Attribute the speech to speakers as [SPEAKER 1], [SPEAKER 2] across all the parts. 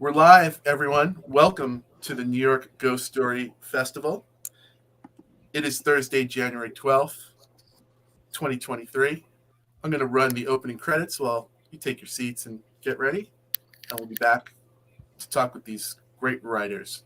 [SPEAKER 1] We're live, everyone. Welcome to the New York Ghost Story Festival. It is Thursday, January 12th, 2023. I'm going to run the opening credits while you take your seats and get ready, and we'll be back to talk with these great writers.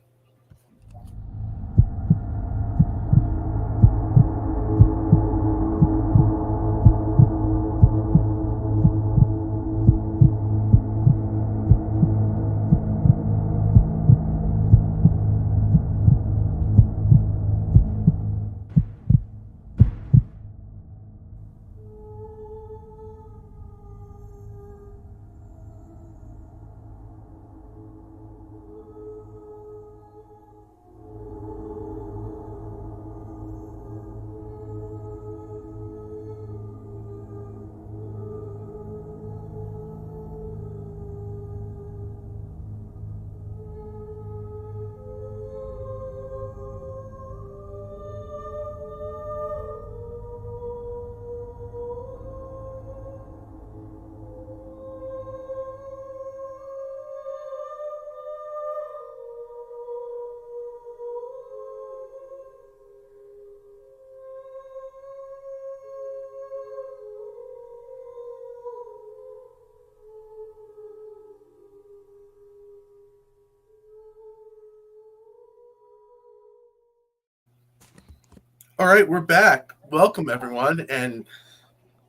[SPEAKER 1] All right, we're back. Welcome, everyone, and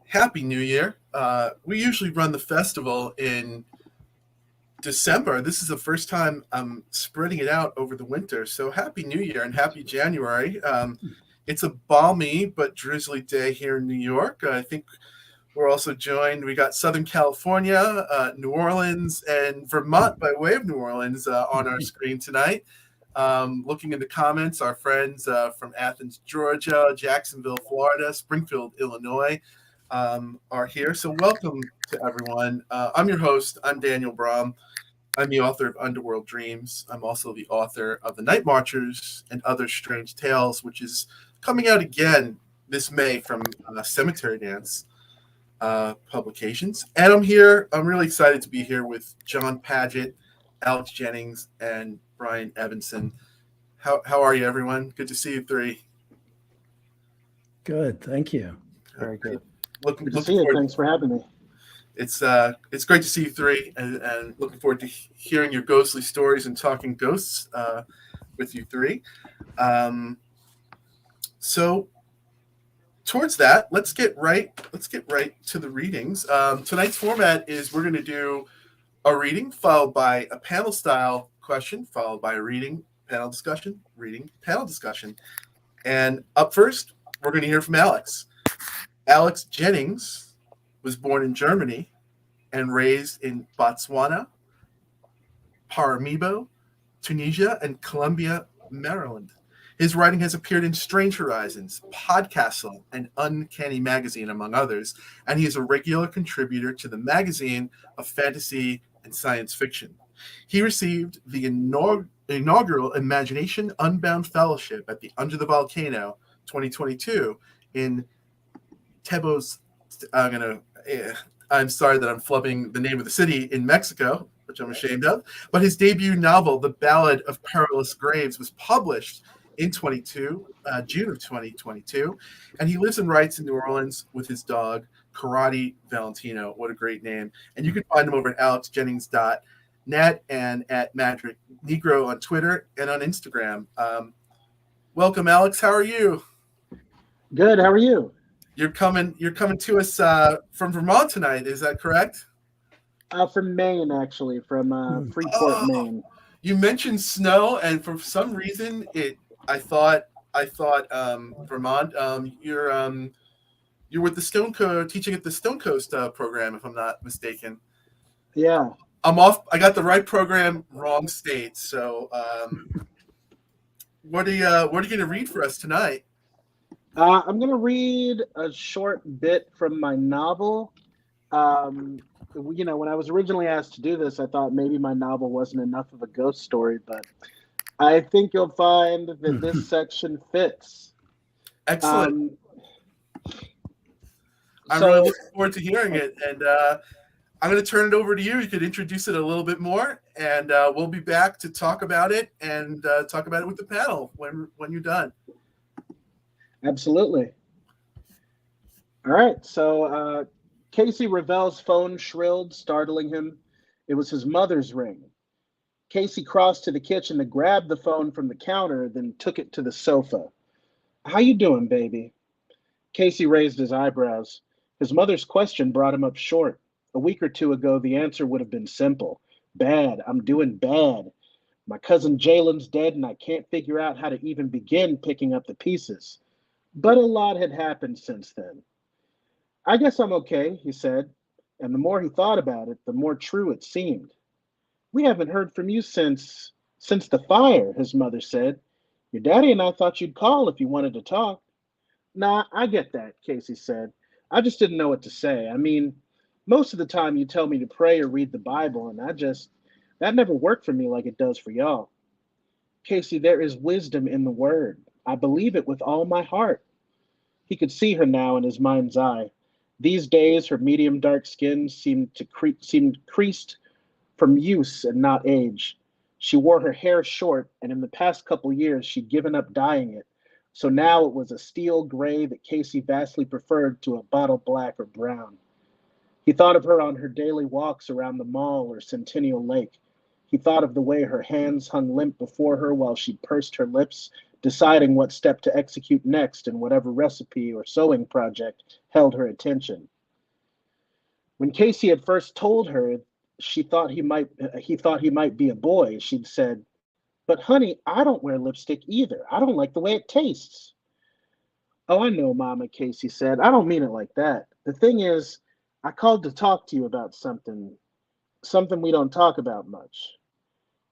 [SPEAKER 1] Happy New Year. We usually run the festival in December. This is the first time I'm spreading it out over the winter. So Happy New Year and Happy January. It's a balmy but drizzly day here in New York. I think we're also joined. We got Southern California, New Orleans, and Vermont by way of New Orleans on our screen tonight. Looking in the comments, our friends from Athens, Georgia, Jacksonville, Florida, Springfield, Illinois are here. So welcome to everyone. I'm your host. I'm Daniel Braum. I'm the author of Underworld Dreams. I'm also the author of The Night Marchers and Other Strange Tales, which is coming out again this May from Cemetery Dance publications. And I'm really excited to be here with Jon Padgett, Alex Jennings, and Brian Evenson. How are you, everyone? Good to see you three.
[SPEAKER 2] Good, thank you.
[SPEAKER 3] Very good.
[SPEAKER 1] Looking
[SPEAKER 3] to see you. Thanks for having me.
[SPEAKER 1] It's great to see you three, and looking forward to hearing your ghostly stories and talking ghosts with you three. So towards that, let's get right to the readings. Tonight's format is we're going to do a reading followed by a panel style question, followed by a reading, panel discussion, reading, panel discussion. And up first, we're going to hear from Alex. Alex Jennings was born in Germany and raised in Botswana, Paramaribo, Tunisia, and Columbia, Maryland. His writing has appeared in Strange Horizons, Podcastle, and Uncanny Magazine, among others, and he is a regular contributor to the magazine of fantasy and science fiction. He received the inaugural Imagination Unbound Fellowship at the Under the Volcano 2022 in Tebos. I'm sorry that I'm flubbing the name of the city in Mexico, which I'm ashamed of. But his debut novel, The Ballad of Perilous Graves, was published in June of 2022, and he lives and writes in New Orleans with his dog, Karate Valentino. What a great name. And you can find him over at alexjennings.net and at Magic Negro on Twitter and on Instagram. Welcome, Alex. How are you?
[SPEAKER 3] Good. How are you?
[SPEAKER 1] You're coming to us from Vermont tonight. Is that correct?
[SPEAKER 3] From Maine, actually, from Freeport, Maine.
[SPEAKER 1] You mentioned snow, and for some reason, I thought Vermont. You're with the Stone Coast, teaching at the Stone Coast program, if I'm not mistaken.
[SPEAKER 3] Yeah.
[SPEAKER 1] I'm off. I got the right program, wrong state. So, what are you going to read for us tonight?
[SPEAKER 3] I'm going to read a short bit from my novel. When I was originally asked to do this, I thought maybe my novel wasn't enough of a ghost story, but I think you'll find that this section fits.
[SPEAKER 1] Excellent. I'm really looking forward to hearing it. And I'm going to turn it over to you. You could introduce it a little bit more, and we'll be back to talk about it and talk about it with the panel when you're done.
[SPEAKER 3] Absolutely. All right. So Casey Ravel's phone shrilled, startling him. It was his mother's ring. Casey crossed to the kitchen to grab the phone from the counter, then took it to the sofa. How you doing, baby? Casey raised his eyebrows. His mother's question brought him up short. A week or two ago, the answer would have been simple. Bad. I'm doing bad. My cousin Jalen's dead, and I can't figure out how to even begin picking up the pieces. But a lot had happened since then. I guess I'm okay, he said, and the more he thought about it, the more true it seemed. We haven't heard from you since the fire, his mother said. Your daddy and I thought you'd call if you wanted to talk. Nah, I get that, Casey said. I just didn't know what to say. I mean, most of the time you tell me to pray or read the Bible, and that never worked for me like it does for y'all. Casey, there is wisdom in the word. I believe it with all my heart. He could see her now in his mind's eye. These days, her medium dark skin seemed creased from use and not age. She wore her hair short, and in the past couple years, she'd given up dyeing it. So now it was a steel gray that Casey vastly preferred to a bottle black or brown. He thought of her on her daily walks around the mall or Centennial Lake. He thought of the way her hands hung limp before her while she pursed her lips, deciding what step to execute next in whatever recipe or sewing project held her attention. When Casey had first told her he thought he might be a boy, she'd said, "But honey, I don't wear lipstick either. I don't like the way it tastes." "Oh, I know, Mama," Casey said. "I don't mean it like that. The thing is, I called to talk to you about something we don't talk about much."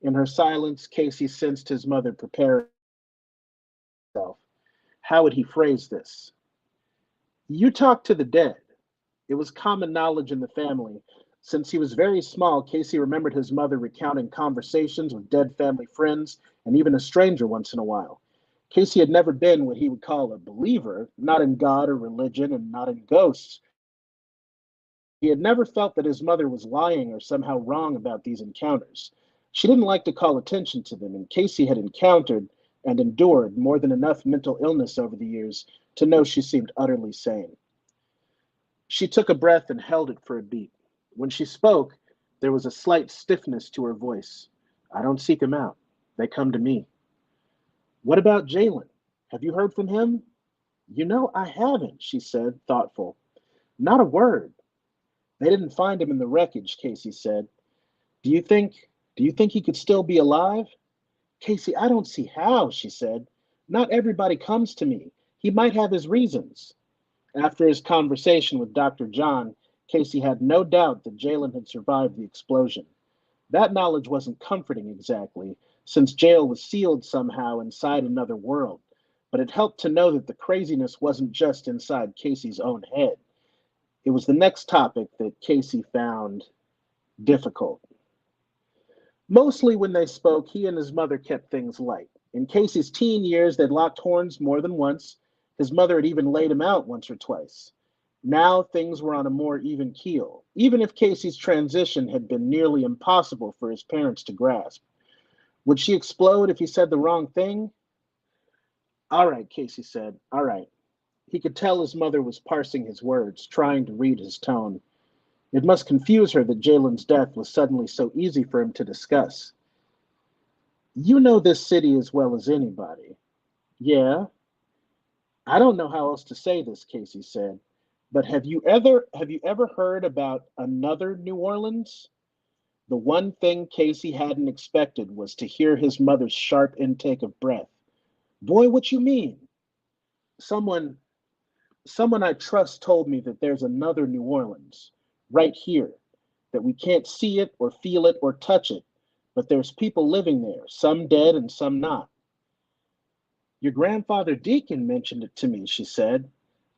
[SPEAKER 3] In her silence, Casey sensed his mother prepare herself. How would he phrase this? "You talk to the dead." It was common knowledge in the family. Since he was very small, Casey remembered his mother recounting conversations with dead family friends and even a stranger once in a while. Casey had never been what he would call a believer, not in God or religion and not in ghosts. He had never felt that his mother was lying or somehow wrong about these encounters. She didn't like to call attention to them, and Casey had encountered and endured more than enough mental illness over the years to know she seemed utterly sane. She took a breath and held it for a beat. When she spoke, there was a slight stiffness to her voice. "I don't seek them out. They come to me." "What about Jalen? Have you heard from him?" "You know, I haven't," she said, thoughtful. "Not a word." "They didn't find him in the wreckage," Casey said. Do you think he could still be alive?" "Casey, I don't see how," she said. "Not everybody comes to me. He might have his reasons." After his conversation with Dr. John, Casey had no doubt that Jalen had survived the explosion. That knowledge wasn't comforting exactly, since jail was sealed somehow inside another world, but it helped to know that the craziness wasn't just inside Casey's own head. It was the next topic that Casey found difficult. Mostly when they spoke, he and his mother kept things light. In Casey's teen years, they'd locked horns more than once. His mother had even laid him out once or twice. Now things were on a more even keel, even if Casey's transition had been nearly impossible for his parents to grasp. Would she explode if he said the wrong thing? "All right," Casey said. "All right." He could tell his mother was parsing his words, trying to read his tone. It must confuse her that Jalen's death was suddenly so easy for him to discuss. "You know this city as well as anybody." "Yeah." "I don't know how else to say this," Casey said. "But have you ever heard about another New Orleans?" The one thing Casey hadn't expected was to hear his mother's sharp intake of breath. "Boy, what you mean?" Someone someone I trust told me that there's another New Orleans, right here, that we can't see it or feel it or touch it, but there's people living there, some dead and some not. "Your grandfather Deacon mentioned it to me," she said.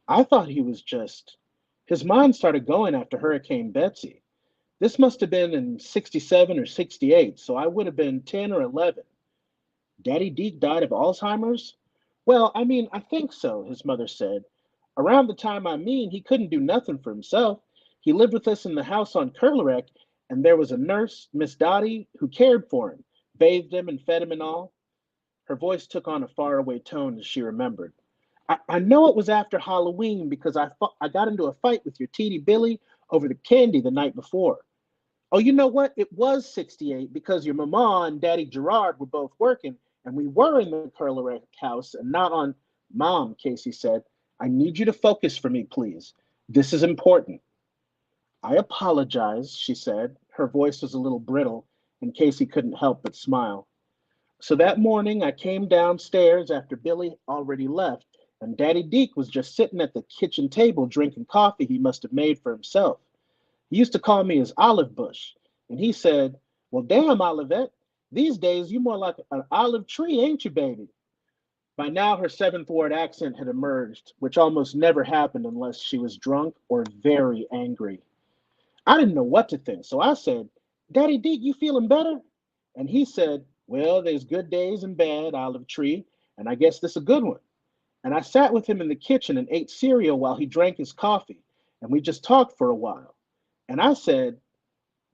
[SPEAKER 3] "I thought he was just..." His mind started going after Hurricane Betsy. This must have been in 67 or 68, so I would have been 10 or 11. "Daddy Deke died of Alzheimer's?" "Well, I mean, I think so," his mother said. "Around the time I mean, he couldn't do nothing for himself. He lived with us in the house on Kerlerek, and there was a nurse, Miss Dottie, who cared for him, bathed him and fed him and all. Her voice took on a faraway tone as she remembered. I know it was after Halloween because I got into a fight with your TD Billy over the candy the night before. Oh, you know what? It was 68 because your mama and Daddy Gerard were both working, and we were in the Kerlerek house and not on. Mom, Casey said, I need you to focus for me, please. This is important. I apologize, she said. Her voice was a little brittle, and Casey couldn't help but smile. So that morning, I came downstairs after Billy already left, and Daddy Deke was just sitting at the kitchen table drinking coffee he must have made for himself. He used to call me his olive bush, and he said, Well, damn, Olivette, these days you more like an olive tree, ain't you, baby? By now, her seventh ward accent had emerged, which almost never happened unless she was drunk or very angry. I didn't know what to think, so I said, Daddy Deke, you feeling better? And he said, Well, there's good days and bad, olive tree, and I guess this is a good one. And I sat with him in the kitchen and ate cereal while he drank his coffee, and we just talked for a while. And I said,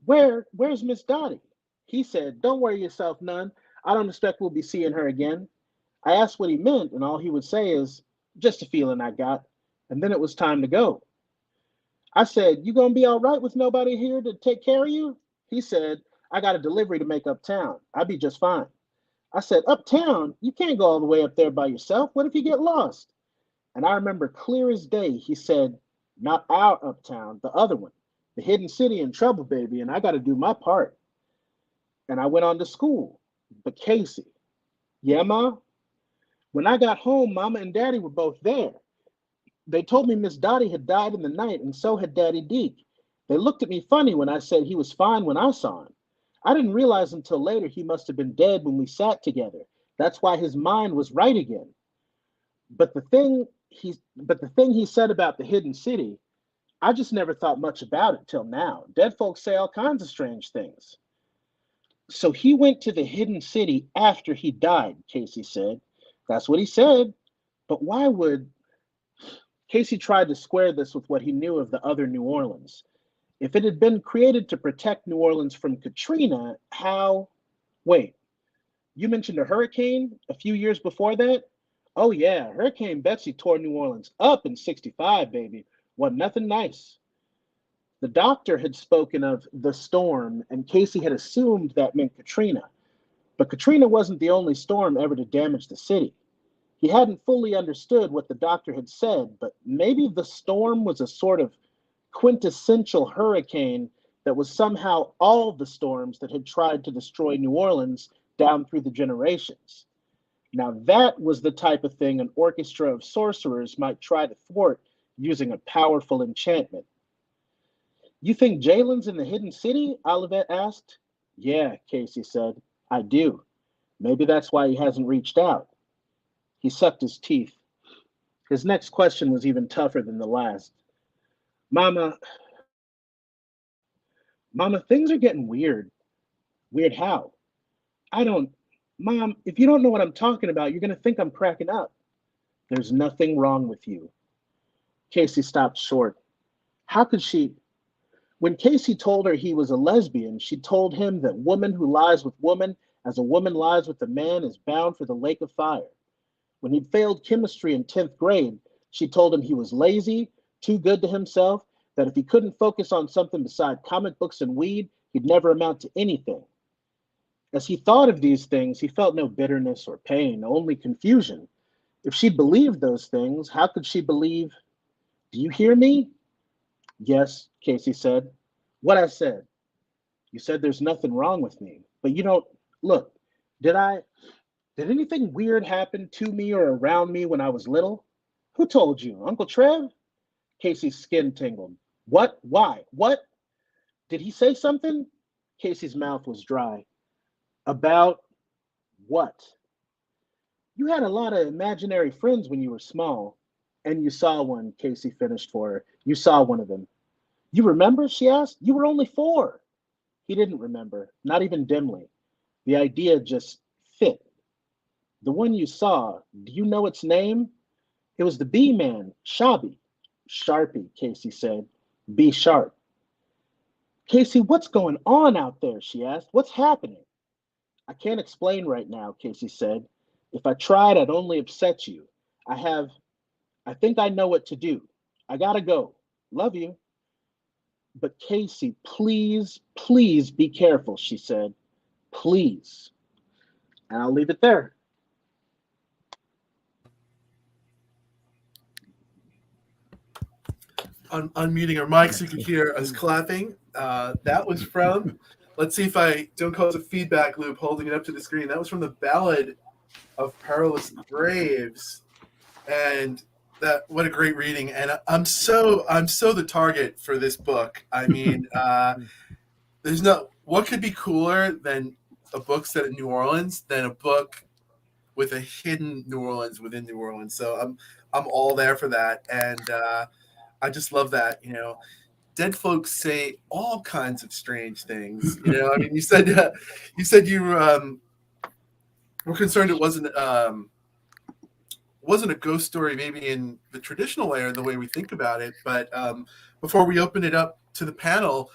[SPEAKER 3] where's Miss Dottie? He said, Don't worry yourself none. I don't expect we'll be seeing her again. I asked what he meant, and all he would say is, Just a feeling I got. And then it was time to go. I said, You gonna be all right with nobody here to take care of you? He said, I got a delivery to make uptown. I'll be just fine. I said, Uptown? You can't go all the way up there by yourself. What if you get lost? And I remember clear as day, he said, Not our uptown, the other one. The hidden city in trouble, baby, and I got to do my part. And I went on to school. But Casey, yeah, Ma? When I got home, Mama and Daddy were both there. They told me Miss Dottie had died in the night, and so had Daddy Deke. They looked at me funny when I said he was fine when I saw him. I didn't realize until later he must have been dead when we sat together. That's why his mind was right again. But the thing he said about the hidden city, I just never thought much about it till now. Dead folks say all kinds of strange things. So he went to the hidden city after he died, Casey said. That's what he said. But why would Casey tried to square this with what he knew of the other New Orleans? If it had been created to protect New Orleans from Katrina, how? Wait, you mentioned a hurricane a few years before that? Oh, yeah, Hurricane Betsy tore New Orleans up in 65, baby. Wasn't nothing nice. The doctor had spoken of the storm, and Casey had assumed that meant Katrina. But Katrina wasn't the only storm ever to damage the city. He hadn't fully understood what the doctor had said, but maybe the storm was a sort of quintessential hurricane that was somehow all the storms that had tried to destroy New Orleans down through the generations. Now, that was the type of thing an orchestra of sorcerers might try to thwart using a powerful enchantment. You think Jalen's in the hidden city? Olivet asked. Yeah, Casey said. I do. Maybe that's why he hasn't reached out. He sucked his teeth. His next question was even tougher than the last. Mama, Mama, things are getting weird. Weird how? I don't. Mom, if you don't know what I'm talking about, you're going to think I'm cracking up. There's nothing wrong with you. Casey stopped short. How could she? When Casey told her he was a lesbian, she told him that woman who lies with woman as a woman lies with a man is bound for the lake of fire. When he'd failed chemistry in 10th grade, she told him he was lazy, too good to himself, that if he couldn't focus on something beside comic books and weed, he'd never amount to anything. As he thought of these things, he felt no bitterness or pain, only confusion. If she believed those things, how could she believe? Do you hear me? Yes, Casey said. What I said. You said there's nothing wrong with me, but you don't. Look, did I? Did anything weird happen to me or around me when I was little? Who told you? Uncle Trev? Casey's skin tingled. What? Why? What? Did he say something? Casey's mouth was dry. About what? You had a lot of imaginary friends when you were small. And you saw one, Casey finished for her. You saw one of them. You remember? She asked. You were only 4. He didn't remember, not even dimly. The idea just fit. The one you saw, do you know its name? It was the bee man, Shabby. Sharpie, Casey said. Be sharp. Casey, what's going on out there? She asked. What's happening? I can't explain right now, Casey said. If I tried, I'd only upset you. I have, I think I know what to do. I gotta go. Love you. But Casey, please, please be careful, she said. Please. And I'll leave it there.
[SPEAKER 1] Unmuting our mics so you can hear us clapping. That was from, let's see if I don't cause a feedback loop holding it up to the screen. That was from the Ballad of Perilous Graves. And that, what a great reading. And I'm so the target for this book. I mean, there's no, what could be cooler than a book set in New Orleans than a book with a hidden New Orleans within New Orleans. So I'm all there for that. And I just love that, dead folks say all kinds of strange things. I mean, you said you were concerned it wasn't a ghost story, maybe in the traditional way or the way we think about it. But before we open it up to the panel,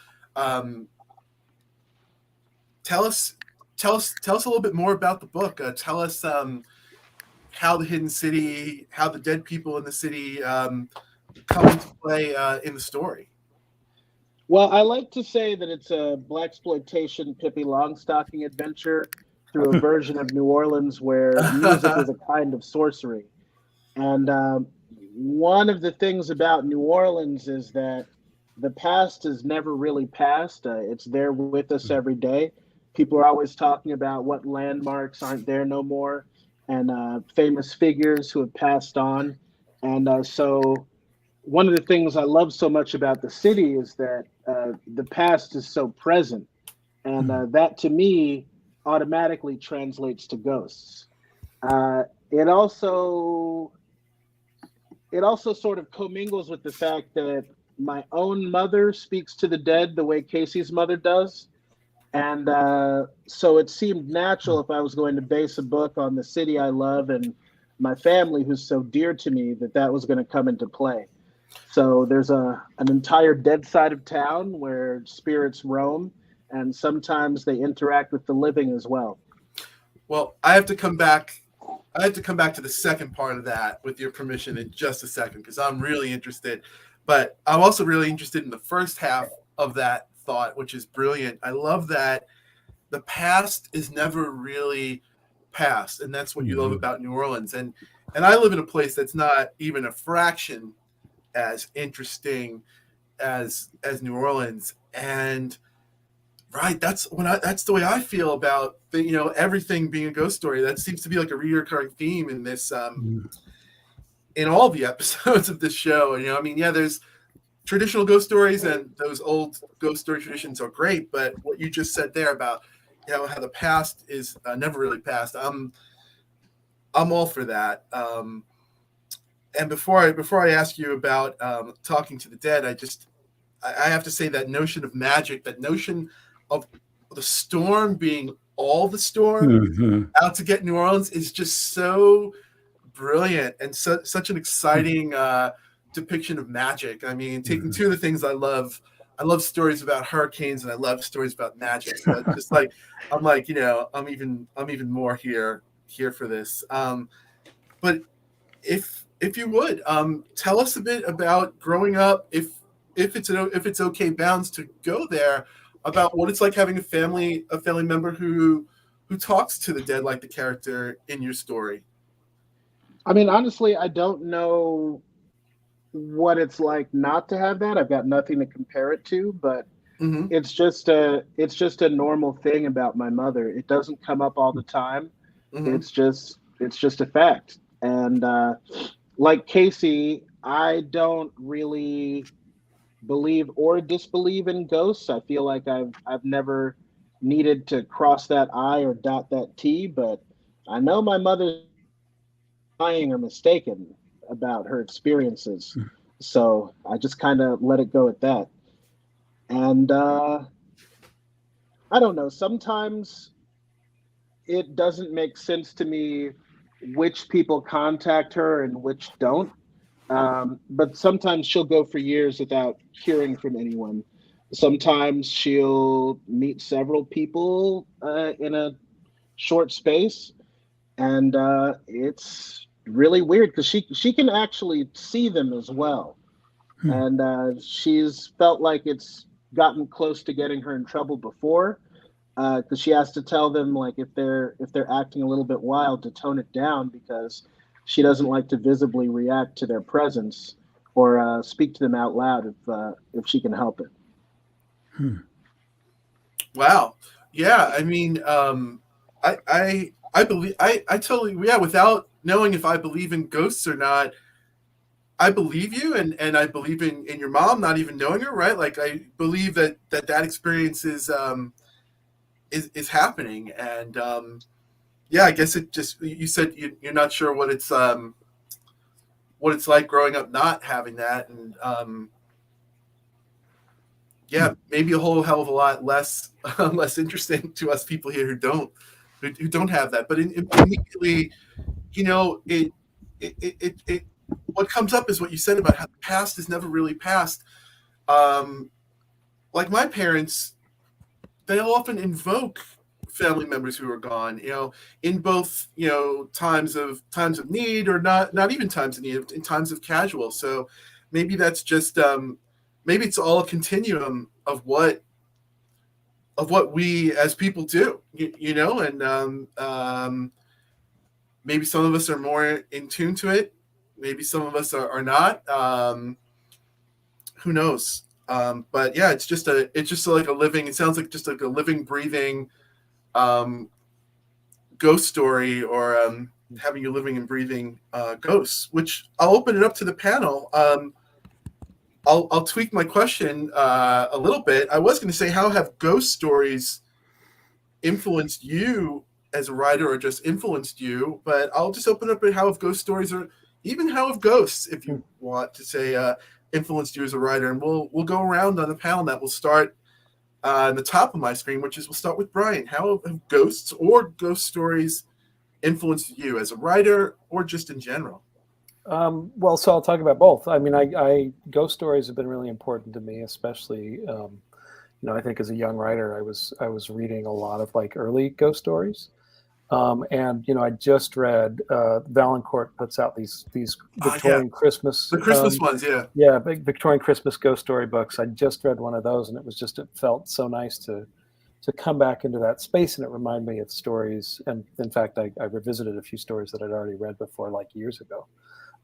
[SPEAKER 1] tell us a little bit more about the book. Tell us how the hidden city, how the dead people in the city come into play in the story.
[SPEAKER 3] Well, I like to say that it's a blaxploitation Pippi Longstocking adventure through a version of New Orleans where music is a kind of sorcery. And one of the things about New Orleans is that the past is never really past. It's there with us every day. People are always talking about what landmarks aren't there no more, and famous figures who have passed on. And so one of the things I love so much about the city is that the past is so present. And that to me automatically translates to ghosts. It also sort of commingles with the fact that my own mother speaks to the dead the way Casey's mother does. And so it seemed natural, if I was going to base a book on the city I love and my family who's so dear to me, that was going to come into play. So there's an entire dead side of town where spirits roam, and sometimes they interact with the living as well.
[SPEAKER 1] Well, I have to come back to the second part of that, with your permission, in just a second, because I'm really interested. But I'm also really interested in the first half of that thought, which is brilliant. I love that the past is never really past, and that's what you love about New Orleans. And I live in a place that's not even a fraction as interesting as New Orleans. And right, that's the way I feel about everything being a ghost story. That seems to be like a recurring theme in this in all the episodes of this show. I mean, yeah, there's traditional ghost stories, and those old ghost story traditions are great, but what you just said there about how the past is never really past, I'm all for that. And before I ask you about talking to the dead, I have to say that notion of magic, that notion of the storm being all the storm out to get New Orleans, is just so brilliant and such an exciting depiction of magic. I mean, taking two of the things I love stories about hurricanes, and I love stories about magic. So it's just like I'm even more here for this. But if you would tell us a bit about growing up, if it's okay bounds to go there, about what it's like having a family member who talks to the dead like the character in your story.
[SPEAKER 3] I mean, honestly, I don't know what it's like not to have that. I've got nothing to compare it to, but it's just a normal thing about my mother. It doesn't come up all the time. It's just a fact. And like Casey, I don't really believe or disbelieve in ghosts. I feel like I've never needed to cross that I or dot that T, but I know my mother's lying or mistaken about her experiences. So I just kind of let it go at that. And I don't know, sometimes it doesn't make sense to me which people contact her and which don't. But sometimes she'll go for years without hearing from anyone. Sometimes she'll meet several people in a short space, and it's really weird because she can actually see them as well,
[SPEAKER 2] Hmm.
[SPEAKER 3] and she's felt like it's gotten close to getting her in trouble before because she has to tell them like if they're acting a little bit wild to tone it down because she doesn't like to visibly react to their presence or speak to them out loud if she can help it.
[SPEAKER 2] Hmm.
[SPEAKER 1] Wow. Yeah. I mean, I believe, I totally, yeah, without knowing if I believe in ghosts or not, I believe you, and I believe in your mom, not even knowing her, right? Like I believe that experience is happening, and yeah, I guess it just you said you're not sure what it's like growing up not having that, and yeah, maybe a whole hell of a lot less less interesting to us people here who don't have that. But immediately, you know, it what comes up is what you said about how the past is never really past. Um, like my parents, they'll often invoke family members who are gone, in both, times of need or not even times of need, in times of casual. So maybe that's just maybe it's all a continuum of what we as people do, and maybe some of us are more in tune to it. Maybe some of us are not. Who knows? But yeah, it's just like a living. It sounds like just like a living, breathing um, ghost story, or having you living and breathing ghosts. Which I'll open it up to the panel. I'll tweak my question a little bit. I was going to say, how have ghost stories influenced you as a writer, or just influenced you? But I'll just open up at how have ghost stories, or even how have ghosts, if you want to say, influenced you as a writer. And we'll go around on the panel. That will start on the top of my screen, which is we'll start with Brian. How have ghosts or ghost stories influenced you as a writer, or just in general?
[SPEAKER 2] Well, so I'll talk about both. I mean, I ghost stories have been really important to me, especially I think as a young writer, I was reading a lot of like early ghost stories. And I just read Valancourt puts out these
[SPEAKER 1] Yeah,
[SPEAKER 2] Victorian Christmas,
[SPEAKER 1] the Christmas ones. Yeah.
[SPEAKER 2] yeah, big Victorian Christmas ghost story books. I just read one of those, and it felt so nice to come back into that space, and it reminded me of stories. And in fact, I revisited a few stories that I'd already read before, like years ago.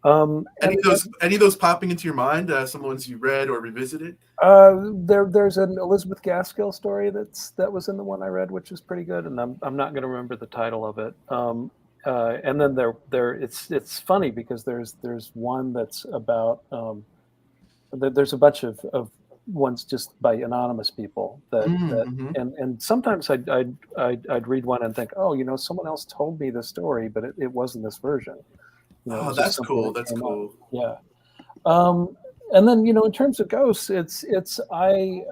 [SPEAKER 1] Any
[SPEAKER 2] And
[SPEAKER 1] of those popping into your mind? Some ones you read or revisited?
[SPEAKER 2] there's an Elizabeth Gaskell story that was in the one I read, which is pretty good, and I'm not going to remember the title of it. And then it's funny because there's one that's about there's a bunch of ones just by anonymous people that
[SPEAKER 1] Mm-hmm.
[SPEAKER 2] and sometimes I'd read one and think, oh, someone else told me the story, but it wasn't this version. It
[SPEAKER 1] Oh,
[SPEAKER 2] was just
[SPEAKER 1] that's
[SPEAKER 2] something
[SPEAKER 1] cool.
[SPEAKER 2] that
[SPEAKER 1] That's
[SPEAKER 2] came up.
[SPEAKER 1] cool.
[SPEAKER 2] Yeah. Um, and then, in terms of ghosts, I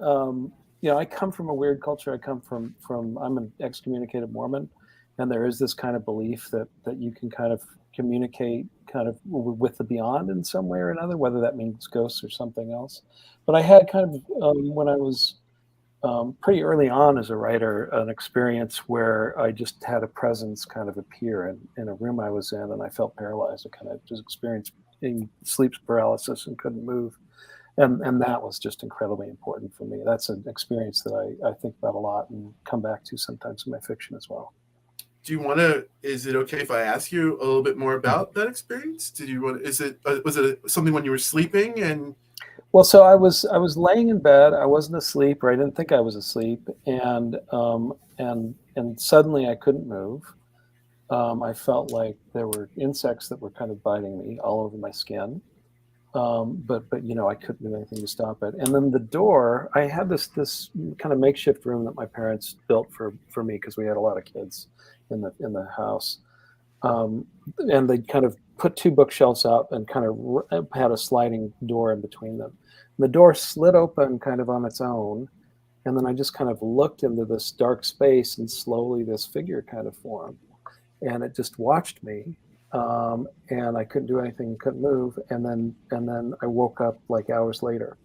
[SPEAKER 2] come from a weird culture. I come from I'm an excommunicated Mormon, and there is this kind of belief that you can kind of communicate kind of with the beyond in some way or another, whether that means ghosts or something else. But I had kind of when I was pretty early on as a writer, an experience where I just had a presence kind of appear in a room I was in, and I felt paralyzed. I kind of just experienced sleep paralysis and couldn't move. And that was just incredibly important for me. That's an experience that I think about a lot and come back to sometimes in my fiction as well.
[SPEAKER 1] Do you want to? Is it okay if I ask you a little bit more about that experience? Did you want? Is it was it something when you were sleeping? And
[SPEAKER 2] Well, so I was laying in bed. I wasn't asleep, or I didn't think I was asleep, and suddenly I couldn't move. I felt like there were insects that were kind of biting me all over my skin, but I couldn't do anything to stop it. And then the door, I had this kind of makeshift room that my parents built for me because we had a lot of kids in the house, and they kind of put two bookshelves up and kind of had a sliding door in between them. And the door slid open kind of on its own, and then I just kind of looked into this dark space, and slowly this figure kind of formed, and it just watched me. and I couldn't do anything, couldn't move, and then I woke up like hours later,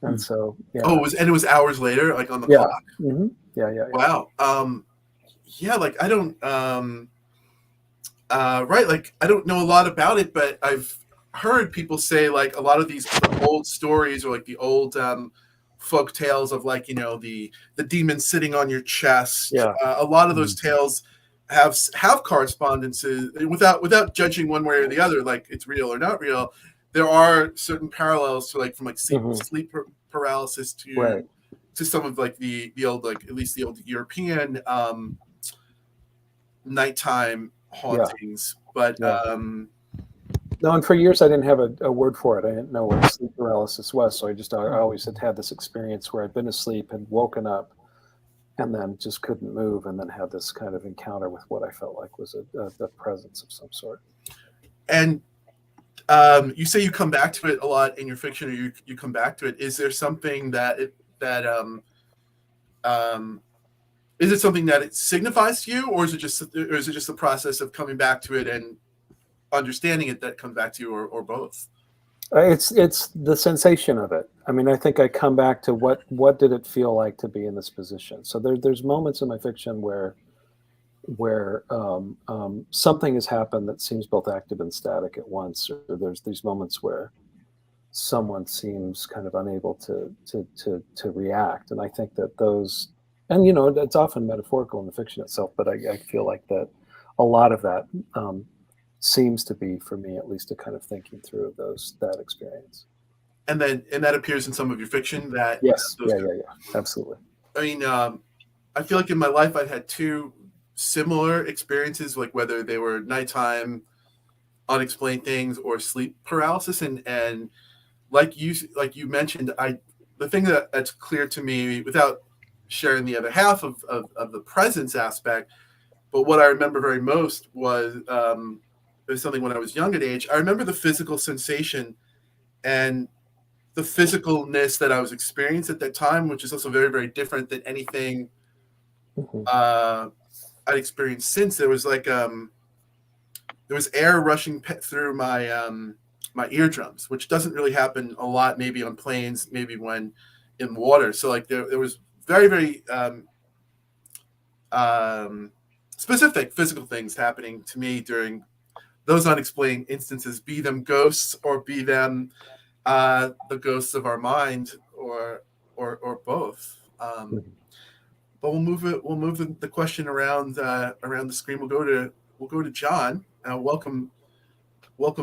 [SPEAKER 2] and so yeah.
[SPEAKER 1] Oh, it was hours later, like on the
[SPEAKER 2] Yeah.
[SPEAKER 1] clock.
[SPEAKER 2] Mm-hmm. Yeah.
[SPEAKER 1] Wow. Yeah, like I don't right, like I don't know a lot about it, but I've heard people say like a lot of these old stories or like the old folk tales of like, you know, the demon sitting on your chest.
[SPEAKER 2] Yeah.
[SPEAKER 1] A lot of those tales have correspondences without judging one way or the other, like it's real or not real. There are certain parallels to like from like sleep paralysis to some of like the old, like at least the old European nighttime hauntings. But
[SPEAKER 2] no, and for years I didn't have a word for it. I didn't know what sleep paralysis was, so I always had this experience where I'd been asleep and woken up and then just couldn't move, and then had this kind of encounter with what I felt like was a presence of some sort.
[SPEAKER 1] And you say you come back to it a lot in your fiction, or you come back to it. Is there something is it something that it signifies to you, or is it just the process of coming back to it and understanding it that comes back to you, or both?
[SPEAKER 2] It's the sensation of it. I mean, I think I come back to what did it feel like to be in this position. So there's moments in my fiction where something has happened that seems both active and static at once, or there's these moments where someone seems kind of unable to react. And I think that those, and you know, it's often metaphorical in the fiction itself, but I feel like that a lot of that seems to be, for me at least, a kind of thinking through that experience.
[SPEAKER 1] And that appears in some of your fiction. That
[SPEAKER 2] yes, yeah, absolutely.
[SPEAKER 1] I mean, I feel like in my life I've had two similar experiences, like whether they were nighttime unexplained things or sleep paralysis, and like you mentioned, the thing that's clear to me, without sharing the other half of the presence aspect, but what I remember very most was it was something when I was young at age. I remember the physical sensation and the physicalness that I was experiencing at that time, which is also very, very different than anything I'd experienced since. There was like there was air rushing through my my eardrums, which doesn't really happen a lot, maybe on planes, maybe when in water. So like there was very, very specific physical things happening to me during those unexplained instances, be them ghosts or be them the ghosts of our mind, or both. But we'll move the question around the screen. We'll go to Jon. Welcome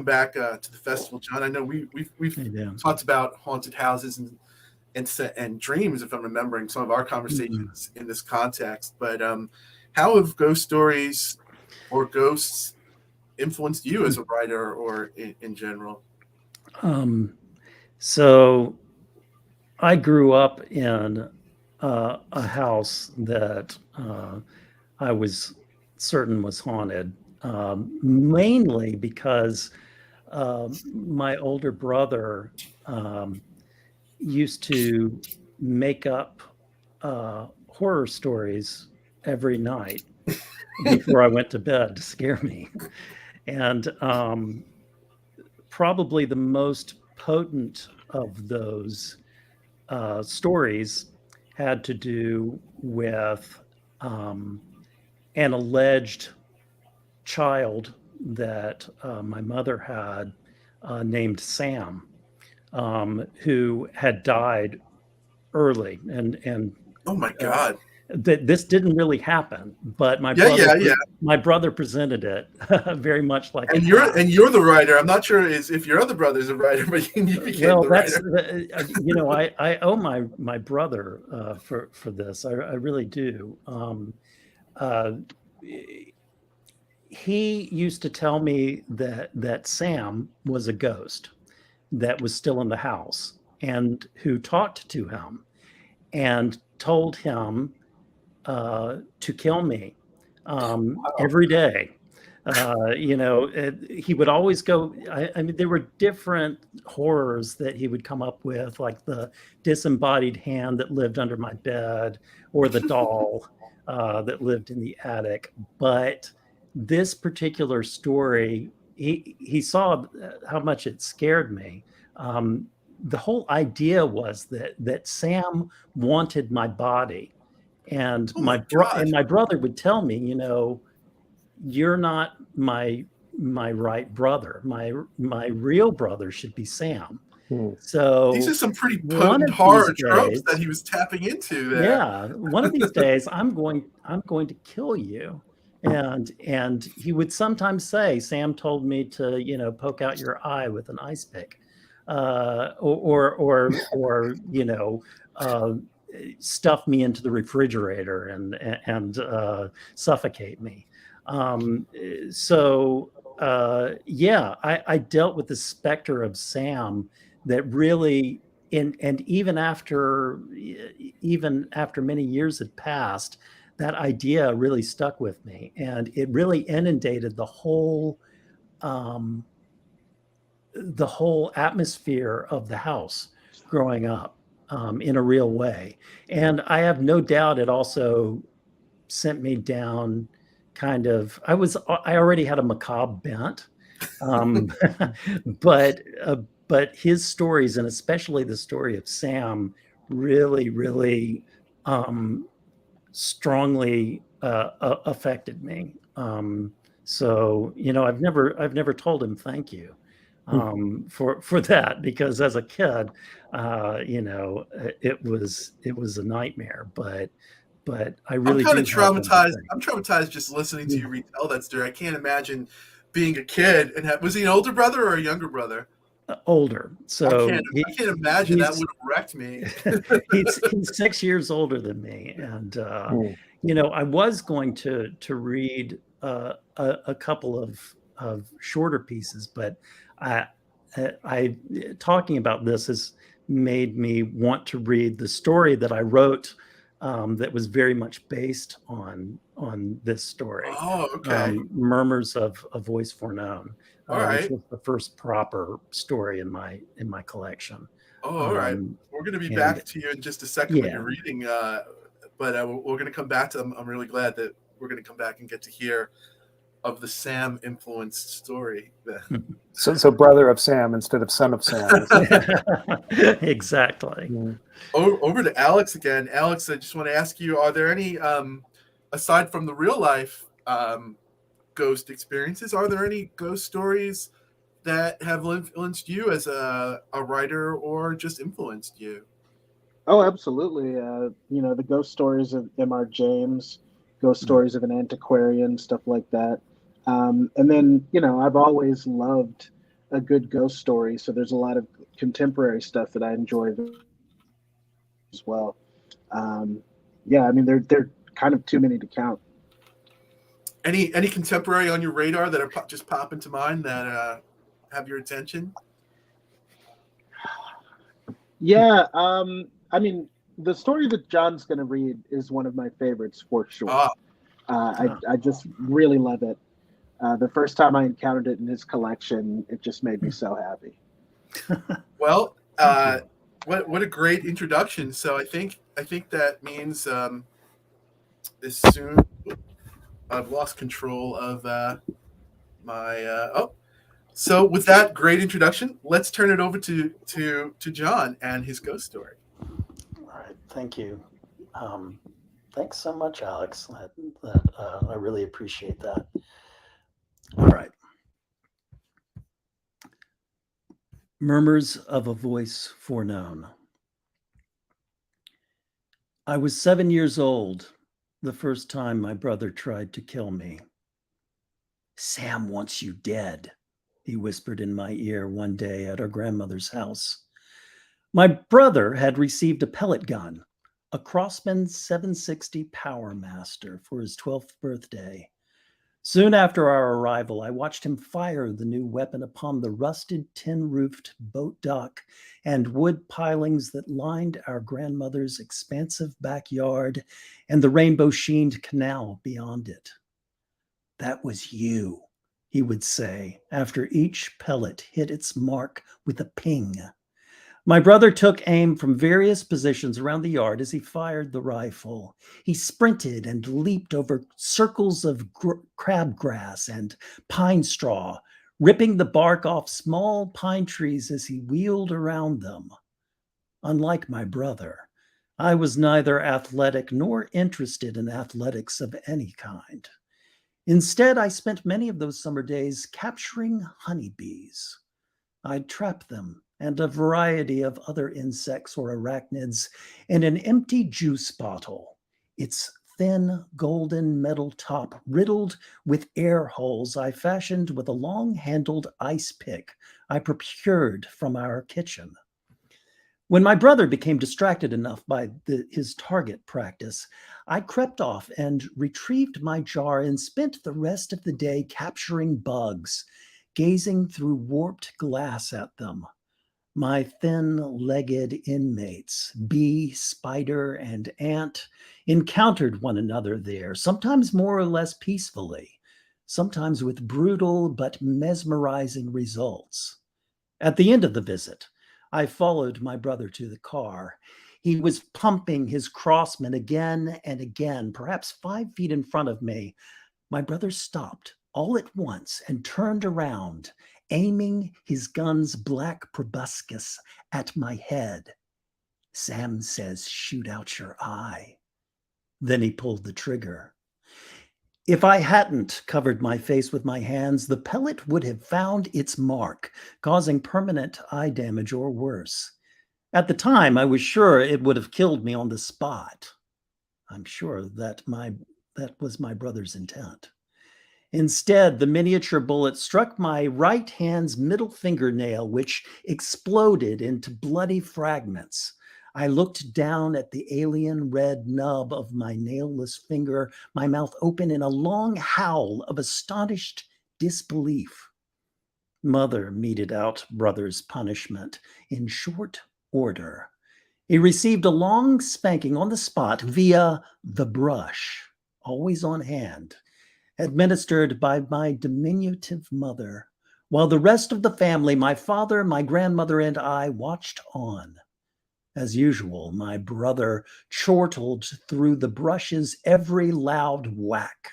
[SPEAKER 1] back to the festival, Jon. I know we've talked about haunted houses and dreams, if I'm remembering some of our conversations in this context. But how have ghost stories or ghosts influenced you as a writer, or in general?
[SPEAKER 4] So I grew up in a house that I was certain was haunted, mainly because my older brother used to make up horror stories every night before I went to bed to scare me. And probably the most potent of those stories had to do with an alleged child that my mother had named Sam, who had died early. And
[SPEAKER 1] oh my God.
[SPEAKER 4] This didn't really happen, but my brother presented it very much like.
[SPEAKER 1] And you're the writer. I'm not sure if your other brother's a writer, but you became the writer.
[SPEAKER 4] You know, I owe my brother for this. I really do. He used to tell me that Sam was a ghost that was still in the house and who talked to him and told him to kill me every day. You know, he would always go. I mean, there were different horrors that he would come up with, like the disembodied hand that lived under my bed, or the doll that lived in the attic. But this particular story, he saw how much it scared me. The whole idea was that Sam wanted my body, and
[SPEAKER 1] Oh my gosh.
[SPEAKER 4] my brother would tell me, you're not my right brother. My real brother should be Sam. So
[SPEAKER 1] These are some pretty
[SPEAKER 4] one
[SPEAKER 1] potent
[SPEAKER 4] of
[SPEAKER 1] horror
[SPEAKER 4] these
[SPEAKER 1] tropes
[SPEAKER 4] days,
[SPEAKER 1] that he was tapping into there.
[SPEAKER 4] yeah, one of these days I'm going to kill you. And he would sometimes say, Sam told me to, poke out your eye with an ice pick, or stuff me into the refrigerator and suffocate me. Yeah, I dealt with the specter of Sam that really, and even after many years had passed, that idea really stuck with me, and it really inundated the whole atmosphere of the house growing up, in a real way. And I have no doubt it also sent me down I already had a macabre bent, but his stories, and especially the story of Sam, really, really strongly affected me. So I've never told him thank you for that, because as a kid, it was a nightmare. But I really
[SPEAKER 1] I'm kind
[SPEAKER 4] do
[SPEAKER 1] of
[SPEAKER 4] have him to
[SPEAKER 1] traumatized.
[SPEAKER 4] thank.
[SPEAKER 1] I'm traumatized just listening to you retell that story. I can't imagine being a kid and was he an older brother or a younger brher?
[SPEAKER 4] Older. So
[SPEAKER 1] I can't imagine that would have wrecked me.
[SPEAKER 4] he's 6 years older than me, and I was going to read a couple of shorter pieces, but I talking about this has made me want to read the story that I wrote, that was very much based on this story.
[SPEAKER 1] Oh, okay.
[SPEAKER 4] Murmurs of a Voice Foreknown,
[SPEAKER 1] All
[SPEAKER 4] which
[SPEAKER 1] right.
[SPEAKER 4] was the first proper story in my collection.
[SPEAKER 1] Oh, all right. We're going to be
[SPEAKER 4] And
[SPEAKER 1] back to you in just a second when
[SPEAKER 4] yeah.
[SPEAKER 1] you're reading, but we're going to come back to them. I'm really glad that we're going to come back and get to hear of the Sam influenced story.
[SPEAKER 2] So brother of Sam instead of son of Sam.
[SPEAKER 4] Exactly.
[SPEAKER 1] Over to Alex again. Alex, I just want to ask you: are there any, aside from the real life ghost experiences, are there any ghost stories that have influenced you as a writer, or just influenced you?
[SPEAKER 3] Oh, absolutely. The ghost stories of M.R. James, ghost stories of an antiquarian, stuff like that. And then, I've always loved a good ghost story. So there's a lot of contemporary stuff that I enjoy as well. Yeah, I mean, they're kind of too many to count.
[SPEAKER 1] Any contemporary on your radar that are just pop into mind that have your attention?
[SPEAKER 3] Yeah, I mean, the story that John's going to read is one of my favorites for sure. I just really love it. The first time I encountered it in his collection, it just made me so happy.
[SPEAKER 1] Well, what a great introduction. So I think that means this soon. I've lost control of my. So with that great introduction, let's turn it over to Jon and his ghost story.
[SPEAKER 4] All right, thank you. Thanks so much, Alex. I really appreciate that. All right. Murmurs of a Voice Foreknown. I was 7 years old the first time my brother tried to kill me. Sam wants you dead, he whispered in my ear one day at our grandmother's house. My brother had received a pellet gun, a Crossman 760 Power Master, for his 12th birthday. Soon after our arrival, I watched him fire the new weapon upon the rusted tin-roofed boat dock and wood pilings that lined our grandmother's expansive backyard and the rainbow-sheened canal beyond it. That was you, he would say, after each pellet hit its mark with a ping. My brother took aim from various positions around the yard as he fired the rifle. He sprinted and leaped over circles of crabgrass and pine straw, ripping the bark off small pine trees as he wheeled around them. Unlike my brother, I was neither athletic nor interested in athletics of any kind. Instead, I spent many of those summer days capturing honeybees. I'd trap them and a variety of other insects or arachnids in an empty juice bottle, its thin golden metal top riddled with air holes I fashioned with a long-handled ice pick I procured from our kitchen. When my brother became distracted enough by his target practice, I crept off and retrieved my jar and spent the rest of the day capturing bugs, gazing through warped glass at them. My thin-legged inmates, bee, spider, and ant, encountered one another there, sometimes more or less peacefully, sometimes with brutal but mesmerizing results. At the end of the visit, I followed my brother to the car. He was pumping his crossman again and again, perhaps 5 feet in front of me. My brother stopped all at once and turned around, aiming his gun's black proboscis at my head. "Sam says, shoot out your eye." Then he pulled the trigger. If I hadn't covered my face with my hands, the pellet would have found its mark, causing permanent eye damage or worse. At the time, I was sure it would have killed me on the spot. I'm sure that was my brother's intent. Instead, the miniature bullet struck my right hand's middle fingernail, which exploded into bloody fragments. I looked down at the alien red nub of my nailless finger, my mouth open in a long howl of astonished disbelief. Mother meted out brother's punishment in short order. He received a long spanking on the spot via the brush, always on hand, administered by my diminutive mother, while the rest of the family, my father, my grandmother, and I, watched on. As usual, my brother chortled through the brush's every loud whack,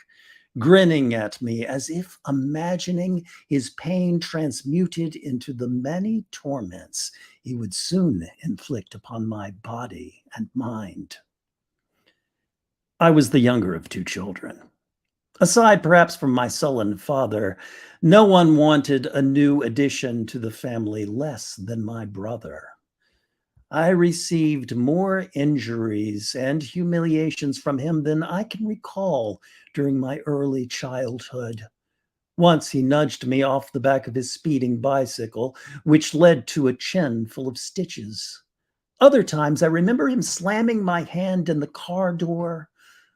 [SPEAKER 4] grinning at me as if imagining his pain transmuted into the many torments he would soon inflict upon my body and mind. I was the younger of 2 children. Aside perhaps from my sullen father, no one wanted a new addition to the family less than my brother. I received more injuries and humiliations from him than I can recall during my early childhood. Once he nudged me off the back of his speeding bicycle, which led to a chin full of stitches. Other times I remember him slamming my hand in the car door,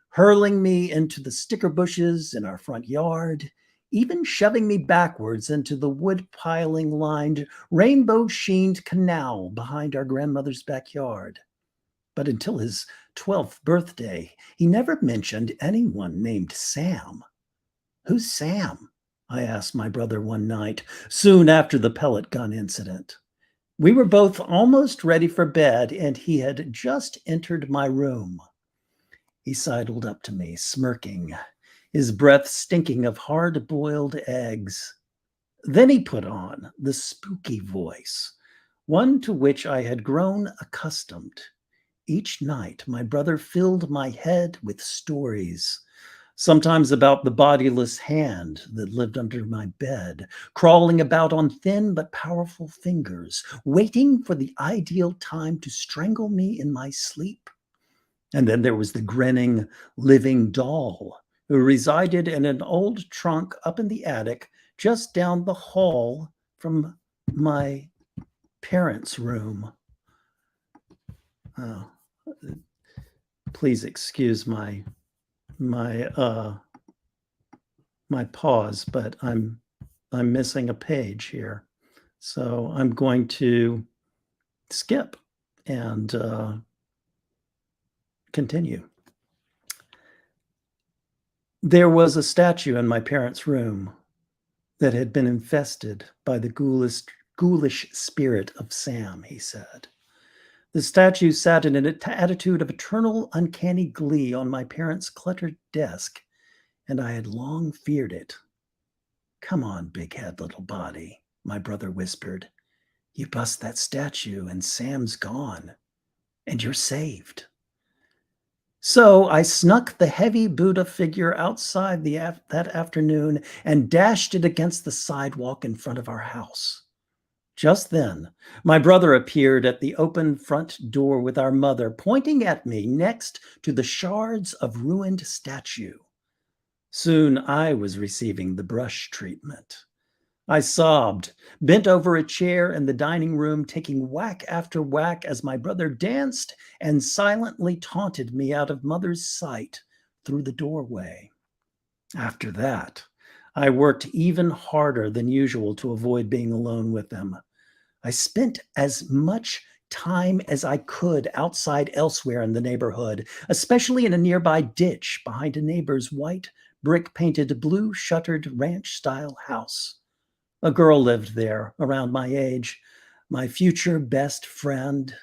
[SPEAKER 4] hurling me into the sticker bushes in our front yard, even shoving me backwards into the wood-piling-lined, rainbow-sheened canal behind our grandmother's backyard. But until his 12th birthday, he never mentioned anyone named Sam. "Who's Sam?" I asked my brother one night, soon after the pellet gun incident. We were both almost ready for bed, and he had just entered my room. He sidled up to me, smirking, his breath stinking of hard-boiled eggs. Then he put on the spooky voice, one to which I had grown accustomed. Each night, my brother filled my head with stories, sometimes about the bodiless hand that lived under my bed, crawling about on thin but powerful fingers, waiting for the ideal time to strangle me in my sleep. And then there was the grinning, living doll who resided in an old trunk up in the attic just down the hall from my parents' room. Oh, please excuse my pause, but I'm missing a page here. So I'm going to skip and continue. There was a statue in my parents' room that had been infested by the ghoulish ghoulish spirit of Sam, he said. The statue sat in an attitude of eternal, uncanny glee on my parents' cluttered desk, and I had long feared it. Come on, big head, little body, my brother whispered. You bust that statue and Sam's gone, and you're saved. So I snuck the heavy Buddha figure outside that afternoon and dashed it against the sidewalk in front of our house. Just then, my brother appeared at the open front door with our mother, pointing at me next to the shards of ruined statue. Soon I was receiving the brush treatment. I sobbed, bent over a chair in the dining room, taking whack after whack as my brother danced and silently taunted me out of mother's sight through the doorway. After that, I worked even harder than usual to avoid being alone with them. I spent as much time as I could outside elsewhere in the neighborhood, especially in a nearby ditch behind a neighbor's white, brick-painted, blue-shuttered ranch-style house. A girl lived there around my age, my future best friend,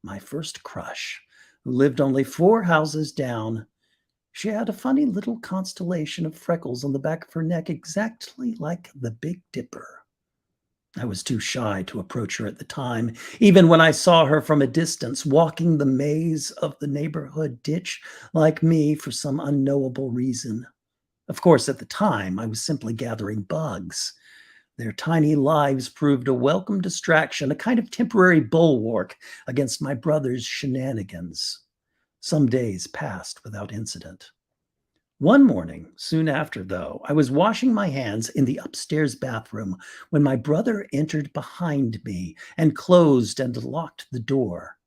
[SPEAKER 4] my first crush, who lived only 4 houses down. She had a funny little constellation of freckles on the back of her neck, exactly like the Big Dipper. I was too shy to approach her at the time, even when I saw her from a distance, walking the maze of the neighborhood ditch like me for some unknowable reason. Of course, at the time, I was simply gathering bugs. Their tiny lives proved a welcome distraction, a kind of temporary bulwark against my brother's shenanigans. Some days passed without incident. One morning, soon after, though, I was washing my hands in the upstairs bathroom when my brother entered behind me and closed and locked the door.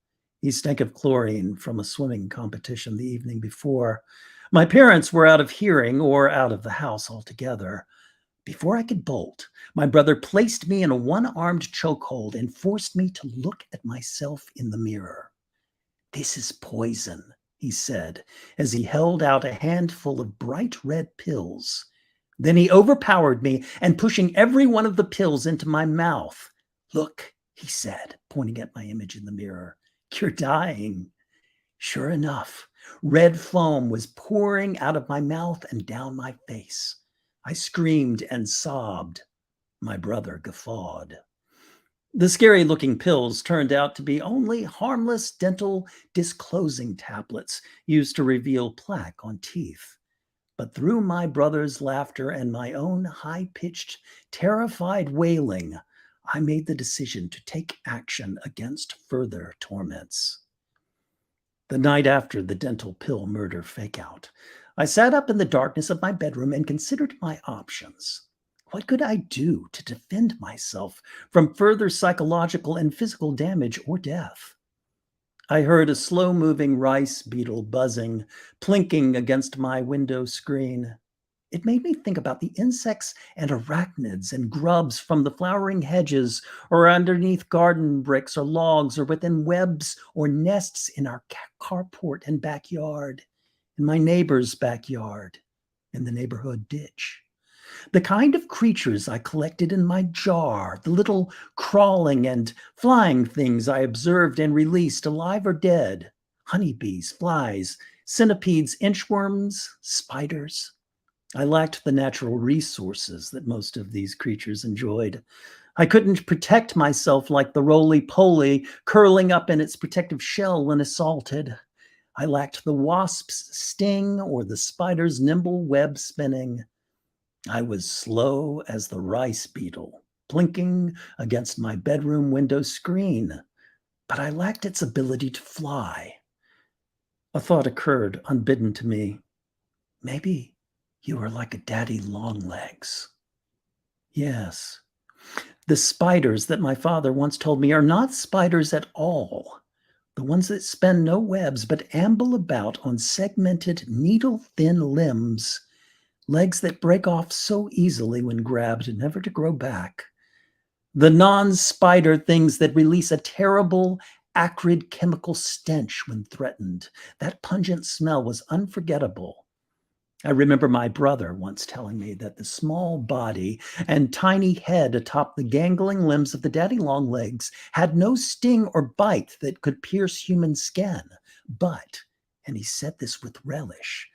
[SPEAKER 4] He stank of chlorine from a swimming competition the evening before. My parents were out of hearing or out of the house altogether. Before I could bolt, my brother placed me in a one-armed chokehold and forced me to look at myself in the mirror. This is poison, he said, as he held out a handful of bright red pills. Then he overpowered me and pushing every one of the pills into my mouth. Look, he said, pointing at my image in the mirror, you're dying. Sure enough, red foam was pouring out of my mouth and down my face. I screamed and sobbed. My brother guffawed. The scary-looking pills turned out to be only harmless dental disclosing tablets used to reveal plaque on teeth. But through my brother's laughter and my own high-pitched, terrified wailing, I made the decision to take action against further torments. The night after the dental pill murder fake-out, I sat up in the darkness of my bedroom and considered my options. What could I do to defend myself from further psychological and physical damage or death? I heard a slow-moving rice beetle buzzing, plinking against my window screen. It made me think about the insects and arachnids and grubs from the flowering hedges or underneath garden bricks or logs or within webs or nests in our carport and backyard, in my neighbor's backyard, in the neighborhood ditch. The kind of creatures I collected in my jar, the little crawling and flying things I observed and released, alive or dead, honeybees, flies, centipedes, inchworms, spiders. I lacked the natural resources that most of these creatures enjoyed. I couldn't protect myself like the roly-poly curling up in its protective shell when assaulted. I lacked the wasp's sting or the spider's nimble web spinning. I was slow as the rice beetle, plinking against my bedroom window screen, but I lacked its ability to fly. A thought occurred unbidden to me. Maybe you are like a daddy longlegs. Yes, the spiders that my father once told me are not spiders at all. The ones that spin no webs but amble about on segmented, needle-thin limbs, legs that break off so easily when grabbed, never to grow back. The non-spider things that release a terrible, acrid chemical stench when threatened. That pungent smell was unforgettable. I remember my brother once telling me that the small body and tiny head atop the gangling limbs of the daddy long legs had no sting or bite that could pierce human skin. But, and he said this with relish,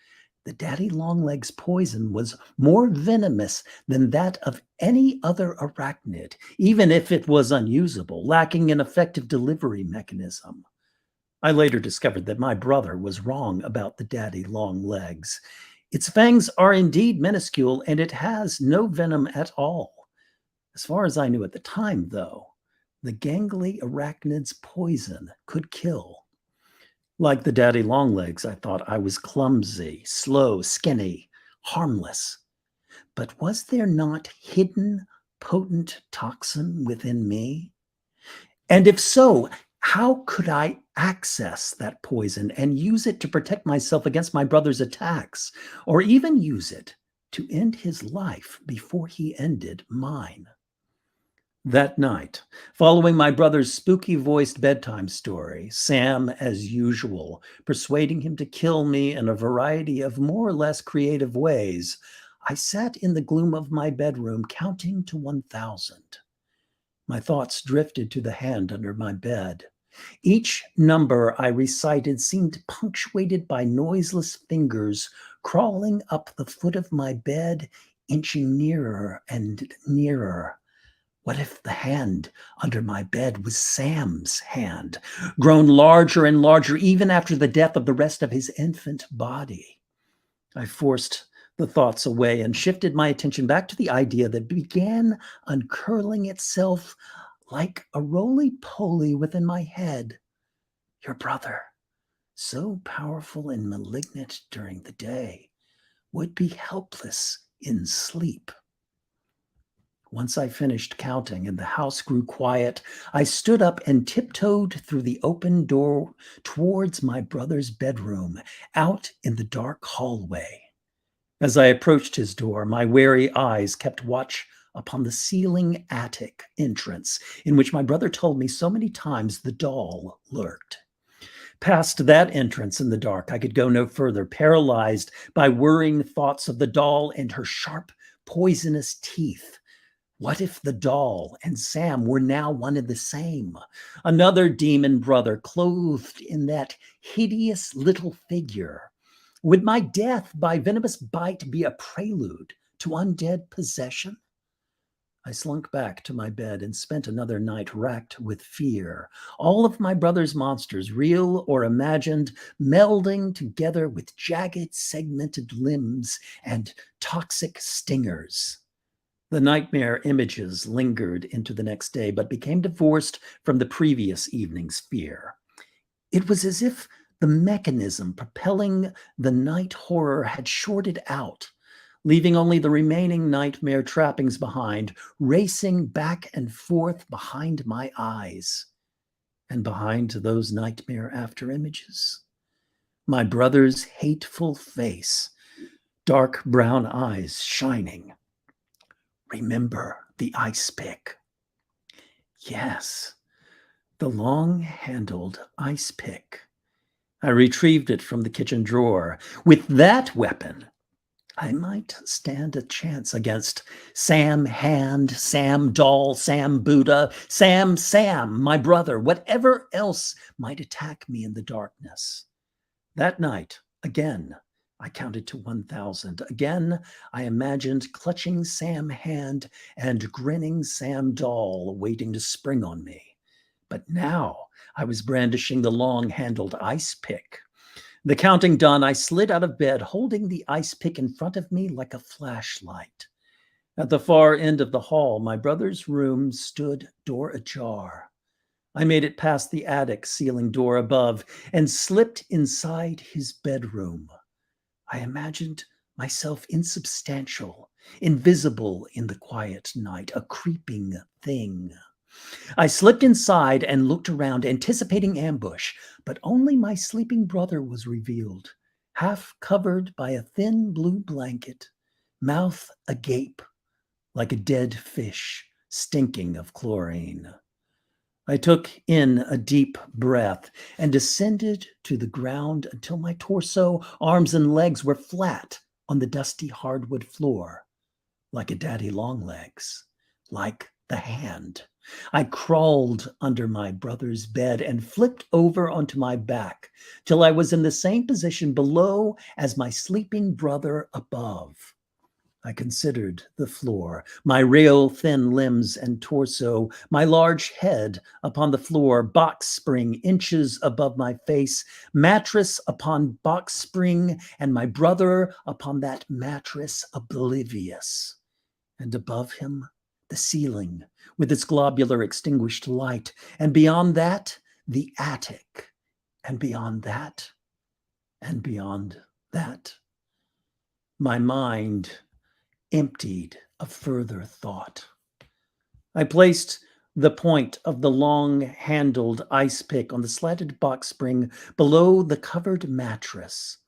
[SPEAKER 4] the daddy long legs poison was more venomous than that of any other arachnid, even if it was unusable, lacking an effective delivery mechanism. I later discovered that my brother was wrong about the daddy long legs. Its fangs are indeed minuscule, and it has no venom at all. As far as I knew at the time, though, the gangly arachnid's poison could kill. Like the daddy long legs, I thought I was clumsy, slow, skinny, harmless. But was there not hidden, potent toxin within me? And if so, how could I access that poison and use it to protect myself against my brother's attacks, or even use it to end his life before he ended mine? That night, following my brother's spooky-voiced bedtime story, Sam, as usual, persuading him to kill me in a variety of more or less creative ways, I sat in the gloom of my bedroom counting to 1,000. My thoughts drifted to the hand under my bed. Each number I recited seemed punctuated by noiseless fingers crawling up the foot of my bed, inching nearer and nearer. What if the hand under my bed was Sam's hand, grown larger and larger even after the death of the rest of his infant body? I forced the thoughts away and shifted my attention back to the idea that began uncurling itself like a roly-poly within my head. Your brother, so powerful and malignant during the day, would be helpless in sleep. Once I finished counting and the house grew quiet, I stood up and tiptoed through the open door towards my brother's bedroom, out in the dark hallway. As I approached his door, my wary eyes kept watch upon the ceiling attic entrance in which my brother told me so many times the doll lurked. Past that entrance in the dark, I could go no further, paralyzed by worrying thoughts of the doll and her sharp, poisonous teeth. What if the doll and Sam were now one and the same? Another demon brother clothed in that hideous little figure. Would my death by venomous bite be a prelude to undead possession? I slunk back to my bed and spent another night racked with fear. All of my brother's monsters, real or imagined, melding together with jagged, segmented limbs and toxic stingers. The nightmare images lingered into the next day, but became divorced from the previous evening's fear. It was as if the mechanism propelling the night horror had shorted out, leaving only the remaining nightmare trappings behind, racing back and forth behind my eyes. And behind those nightmare after images, my brother's hateful face, dark brown eyes shining. Remember the ice pick. Yes, the long-handled ice pick. I retrieved it from the kitchen drawer. With that weapon, I might stand a chance against Sam Hand, Sam Doll, Sam Buddha, Sam, my brother, whatever else might attack me in the darkness. That night, again, I counted to 1,000. Again, I imagined clutching Sam Hand and grinning Sam Doll waiting to spring on me. But now I was brandishing the long-handled ice pick. The counting done, I slid out of bed, holding the ice pick in front of me like a flashlight. At the far end of the hall, my brother's room stood door ajar. I made it past the attic ceiling door above and slipped inside his bedroom. I imagined myself insubstantial, invisible in the quiet night, a creeping thing. I slipped inside and looked around, anticipating ambush, but only my sleeping brother was revealed, half covered by a thin blue blanket, mouth agape, like a dead fish, stinking of chlorine. I took in a deep breath and descended to the ground until my torso, arms, and legs were flat on the dusty hardwood floor, like a daddy longlegs, like the hand. I crawled under my brother's bed and flipped over onto my back till I was in the same position below as my sleeping brother above. I considered the floor, my rail thin limbs and torso, my large head upon the floor, box spring inches above my face, mattress upon box spring, and my brother upon that mattress oblivious. And above him, the ceiling with its globular extinguished light, and beyond that, the attic, and beyond that, and beyond that. My mind emptied of further thought. I placed the point of the long-handled ice pick on the slatted box spring below the covered mattress.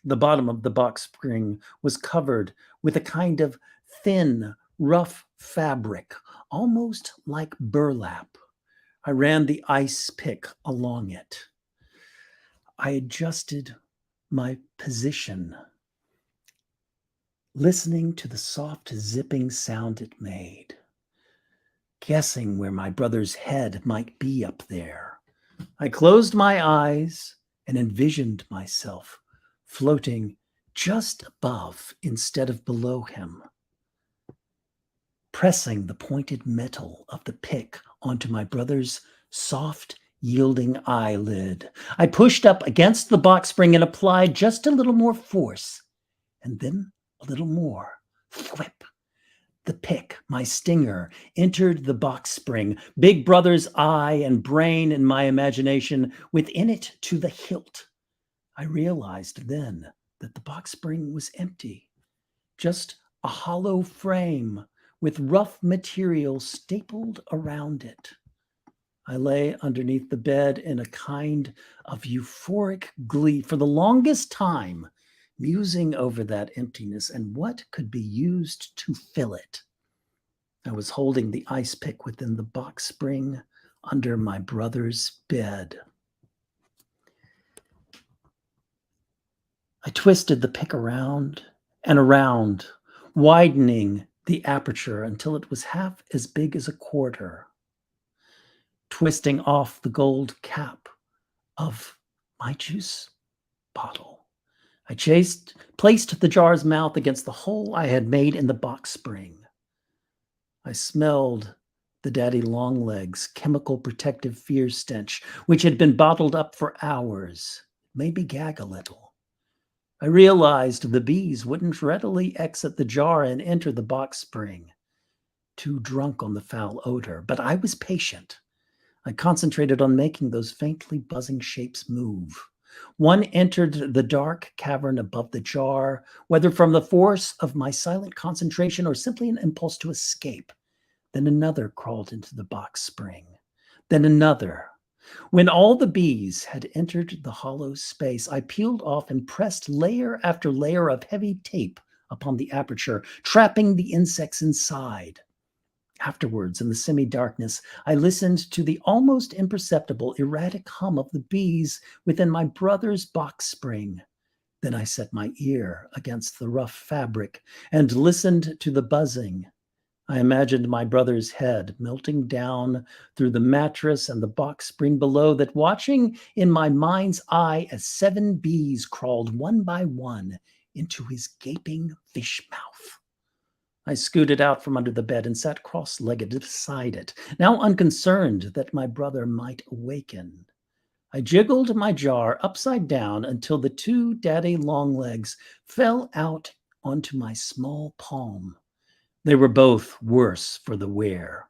[SPEAKER 4] The bottom of the box spring was covered with a kind of thin, rough fabric, almost like burlap. I ran the ice pick along it. I adjusted my position, listening to the soft zipping sound it made, guessing where my brother's head might be up there. I closed my eyes and envisioned myself floating just above instead of below him, pressing the pointed metal of the pick onto my brother's soft, yielding eyelid. I pushed up against the box spring and applied just a little more force, and then a little more. Thwip. The pick, my stinger, entered the box spring, Big Brother's eye and brain in my imagination, within it to the hilt. I realized then that the box spring was empty, just a hollow frame with rough material stapled around it. I lay underneath the bed in a kind of euphoric glee for the longest time, musing over that emptiness and what could be used to fill it. I was holding the ice pick within the box spring under my brother's bed. I twisted the pick around and around, widening the aperture until it was half as big as a quarter, twisting off the gold cap of my juice bottle. I placed the jar's mouth against the hole I had made in the box spring. I smelled the daddy longlegs chemical protective fear stench, which had been bottled up for hours. It made me gag a little. I realized the bees wouldn't readily exit the jar and enter the box spring, too drunk on the foul odor, but I was patient. I concentrated on making those faintly buzzing shapes move. One entered the dark cavern above the jar, whether from the force of my silent concentration or simply an impulse to escape. Then another crawled into the box spring. Then another. When all the bees had entered the hollow space, I peeled off and pressed layer after layer of heavy tape upon the aperture, trapping the insects inside. Afterwards, in the semi-darkness, I listened to the almost imperceptible, erratic hum of the bees within my brother's box spring. Then I set my ear against the rough fabric and listened to the buzzing. I imagined my brother's head melting down through the mattress and the box spring below that, watching in my mind's eye as 7 bees crawled one by one into his gaping fish mouth. I scooted out from under the bed and sat cross-legged beside it, now unconcerned that my brother might awaken. I jiggled my jar upside down until the 2 daddy longlegs fell out onto my small palm. They were both worse for the wear.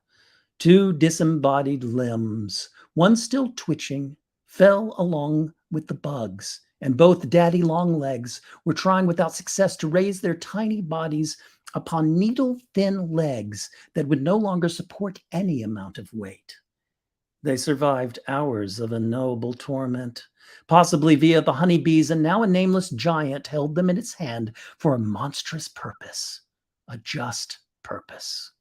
[SPEAKER 4] 2 disembodied limbs, one still twitching, fell along with the bugs, and both daddy longlegs were trying without success to raise their tiny bodies upon needle-thin legs that would no longer support any amount of weight. They survived hours of unknowable torment, possibly via the honeybees, and now a nameless giant held them in its hand for a monstrous purpose, a just purpose.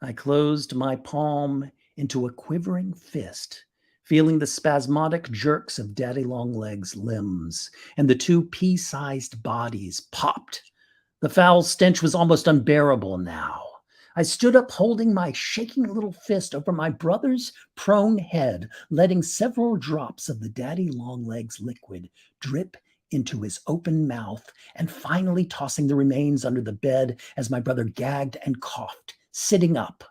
[SPEAKER 4] I closed my palm into a quivering fist, feeling the spasmodic jerks of Daddy Longlegs' limbs, and the two pea-sized bodies popped. The foul stench was almost unbearable now. I stood up holding my shaking little fist over my brother's prone head, letting several drops of the Daddy Longlegs liquid drip into his open mouth, and finally tossing the remains under the bed as my brother gagged and coughed, sitting up.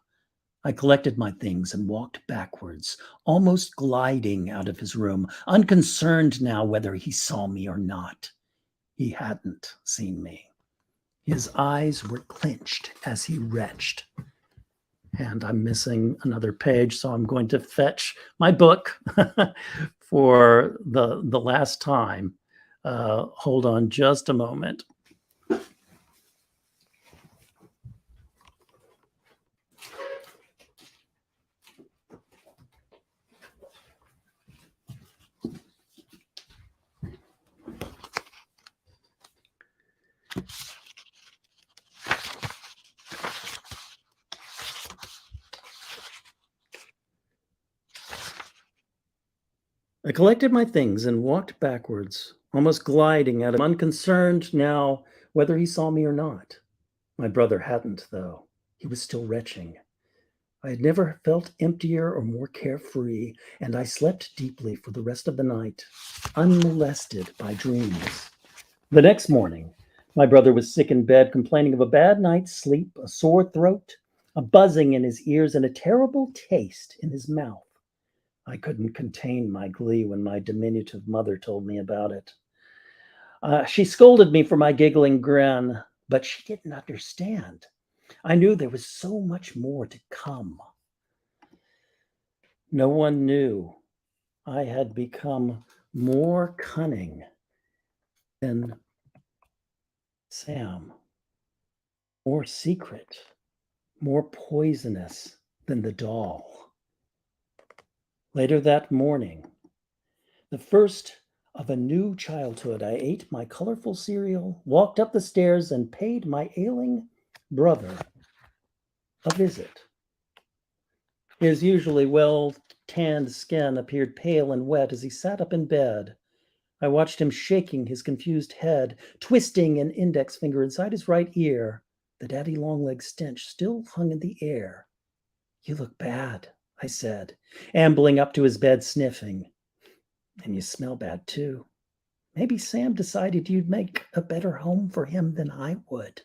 [SPEAKER 4] I collected my things and walked backwards, almost gliding out of his room, unconcerned now whether he saw me or not. He hadn't seen me. His eyes were clenched as he retched. And I'm missing another page, so I'm going to fetch my book for the last time. Hold on just a moment. I collected my things and walked backwards, almost gliding out of him, unconcerned now whether he saw me or not. My brother hadn't, though. He was still retching. I had never felt emptier or more carefree, and I slept deeply for the rest of the night, unmolested by dreams. The next morning, my brother was sick in bed, complaining of a bad night's sleep, a sore throat, a buzzing in his ears, and a terrible taste in his mouth. I couldn't contain my glee when my diminutive mother told me about it. She scolded me for my giggling grin, but she didn't understand. I knew there was so much more to come. No one knew I had become more cunning than Sam, more secret, more poisonous than the doll. Later that morning, the first of a new childhood, I ate my colorful cereal, walked up the stairs, and paid my ailing brother a visit. His usually well-tanned skin appeared pale and wet as he sat up in bed. I watched him shaking his confused head, twisting an index finger inside his right ear. The Daddy Longlegs stench still hung in the air. "You look bad," I said, ambling up to his bed, sniffing. "And you smell bad, too. Maybe Sam decided you'd make a better home for him than I would."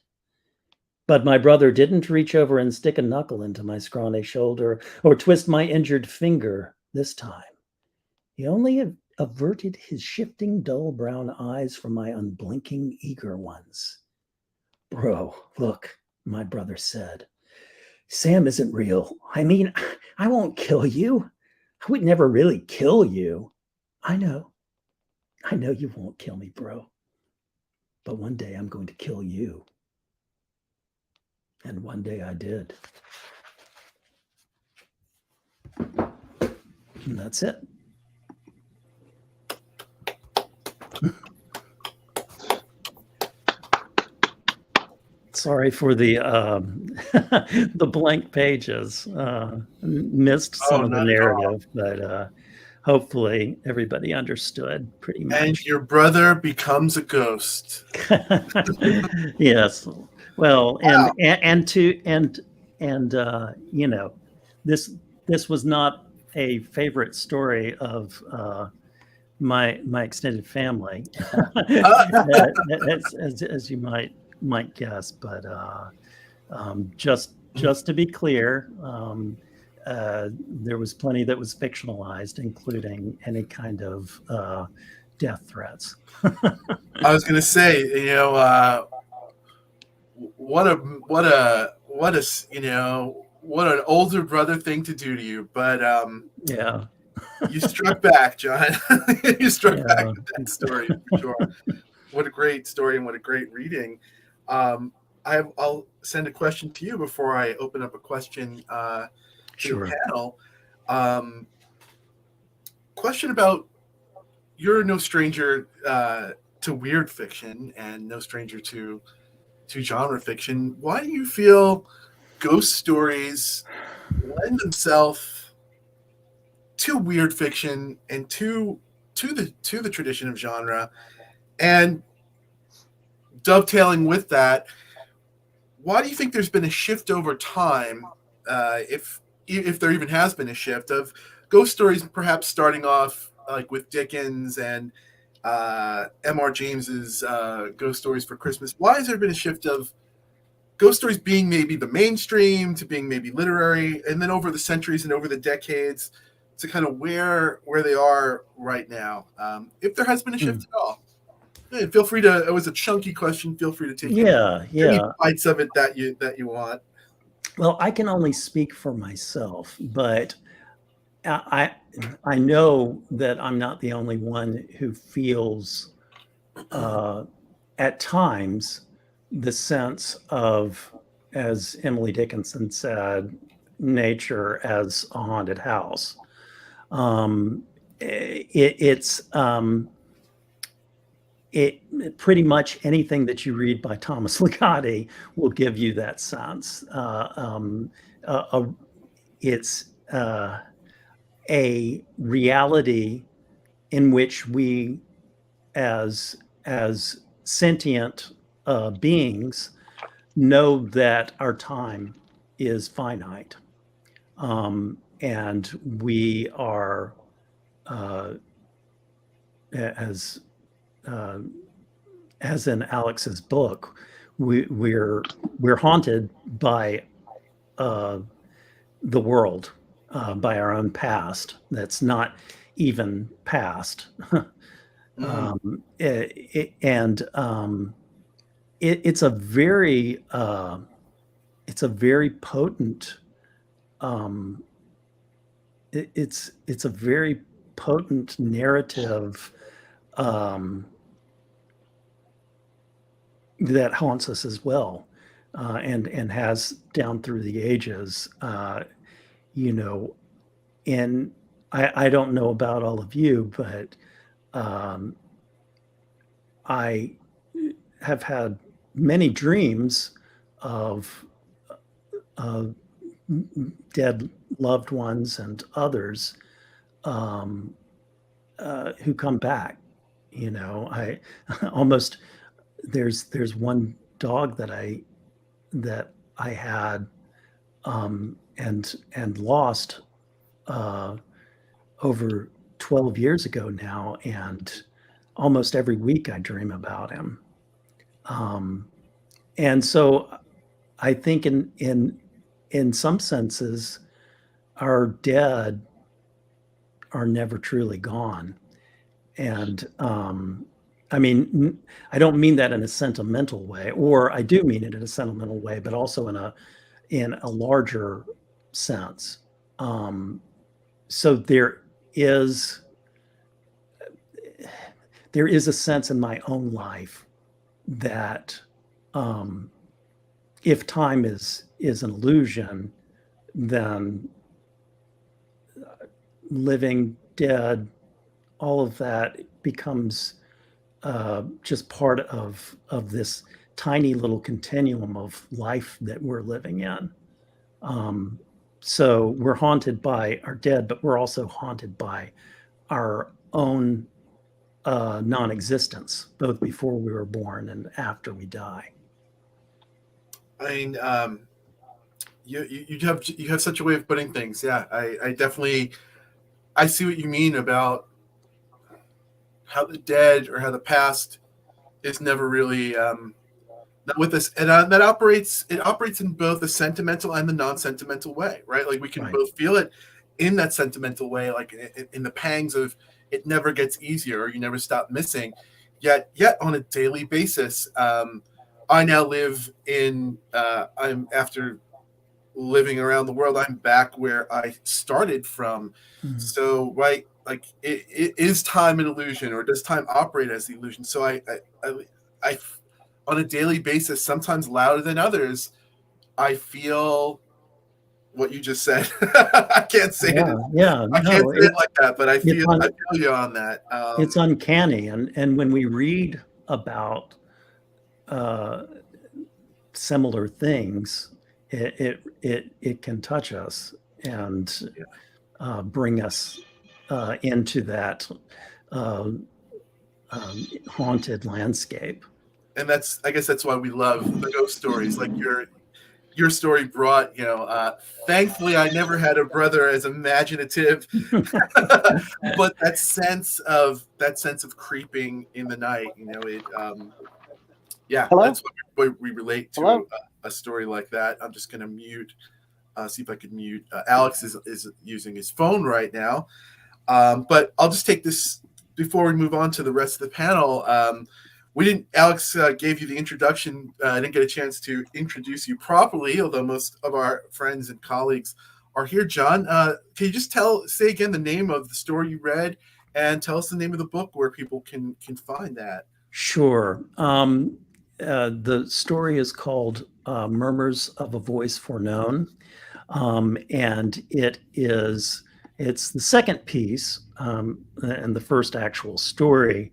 [SPEAKER 4] But my brother didn't reach over and stick a knuckle into my scrawny shoulder or twist my injured finger this time. He only averted his shifting, dull brown eyes from my unblinking, eager ones. "Bro, look," my brother said. "Sam isn't real. I mean, I won't kill you. I would never really kill you. I know you won't kill me, bro. But one day I'm going to kill you." And one day I did. And that's it. Sorry for the the blank pages. Missed some of the narrative, but hopefully everybody understood pretty much.
[SPEAKER 1] And your brother becomes a ghost.
[SPEAKER 4] Yes. Well,
[SPEAKER 1] Wow.
[SPEAKER 4] and you know, this was not a favorite story of my extended family, as you might guess, but just to be clear, there was plenty that was fictionalized, including any kind of death threats.
[SPEAKER 1] I was gonna say, what an older brother thing to do to you, but
[SPEAKER 4] Yeah.
[SPEAKER 1] you struck back, John. You struck back with that story for sure. What a great story and what a great reading. I'll send a question to you before I open up a question to the panel. Question about, you're no stranger to weird fiction and no stranger to genre fiction. Why do you feel ghost stories lend themselves to weird fiction and to the tradition of genre, and dovetailing with that, why do you think there's been a shift over time, if there even has been a shift of ghost stories, perhaps starting off like with Dickens and M.R. James's Ghost Stories for Christmas? Why has there been a shift of ghost stories being maybe the mainstream to being maybe literary, and then over the centuries and over the decades to kind of where they are right now? If there has been a shift at all. Hey, feel free to. It was a chunky question. Feel free to take any bites of it that you want.
[SPEAKER 4] Well, I can only speak for myself, but I know that I'm not the only one who feels at times the sense of, as Emily Dickinson said, nature as a haunted house. It pretty much anything that you read by Thomas Ligotti will give you that sense. It's a reality in which we, as sentient beings, know that our time is finite, and we are, as in Alex's book, we're haunted by the world, by our own past that's not even past. It's a very potent it's a very potent narrative that haunts us as well, and has down through the ages. And I don't know about all of you, but I have had many dreams of dead loved ones and others who come back. I almost, there's one dog that I had and lost over 12 years ago now, and almost every week I dream about him. And so I think in some senses, our dead are never truly gone. And I mean, I don't mean that in a sentimental way, or I do mean it in a sentimental way, but also in a larger sense. So there is a sense in my own life that if time is an illusion, then living, dead, all of that becomes just part of this tiny little continuum of life that we're living in. So we're haunted by our dead, but we're also haunted by our own non-existence, both before we were born and after we die.
[SPEAKER 1] I mean, you have such a way of putting things. Yeah, I definitely, I see what you mean about how the dead or how the past is never really not with us, and that operates in both the sentimental and the non-sentimental way, right? Like we can
[SPEAKER 4] Right.
[SPEAKER 1] both feel it in that sentimental way, like in the pangs of it never gets easier or you never stop missing. Yet on a daily basis, I now live in. I'm after living around the world. I'm back where I started from.
[SPEAKER 4] Mhm.
[SPEAKER 1] So right, like is time an illusion, or does time operate as the illusion? So I on a daily basis, sometimes louder than others, I feel what you just said. I can't say it.
[SPEAKER 4] Yeah,
[SPEAKER 1] I can't
[SPEAKER 4] no,
[SPEAKER 1] say it like that, but I feel
[SPEAKER 4] un-
[SPEAKER 1] you on that.
[SPEAKER 4] it's uncanny, and when we read about similar things, it can touch us and bring us into that haunted landscape.
[SPEAKER 1] And I guess that's why we love the ghost stories. Like your story brought, thankfully I never had a brother as imaginative, but that sense of creeping in the night,
[SPEAKER 3] Hello?
[SPEAKER 1] that's what we relate to.
[SPEAKER 3] Hello?
[SPEAKER 1] A story like that. I'm just going to see if I could mute. Alex is using his phone right now. But I'll just take this before we move on to the rest of the panel. Alex gave you the introduction. I didn't get a chance to introduce you properly, although most of our friends and colleagues are here. Jon, can you just say again the name of the story you read and tell us the name of the book where people can find that?
[SPEAKER 4] Sure. The story is called Murmurs of a Voice Foreknown. And it's the second piece and the first actual story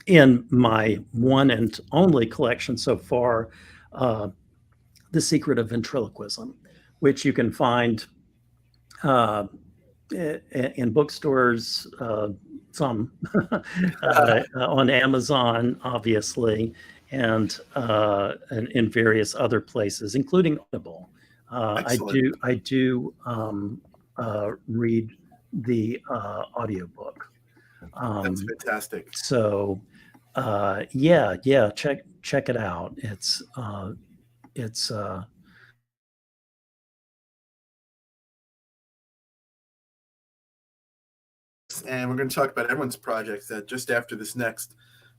[SPEAKER 4] in my one and only collection so far, The Secret of Ventriloquism, which you can find in bookstores, some on Amazon, obviously, and in various other places, including Audible. I do read the audiobook.
[SPEAKER 1] That's fantastic.
[SPEAKER 4] So, check it out. It's
[SPEAKER 1] and we're going to talk about everyone's projects just after this next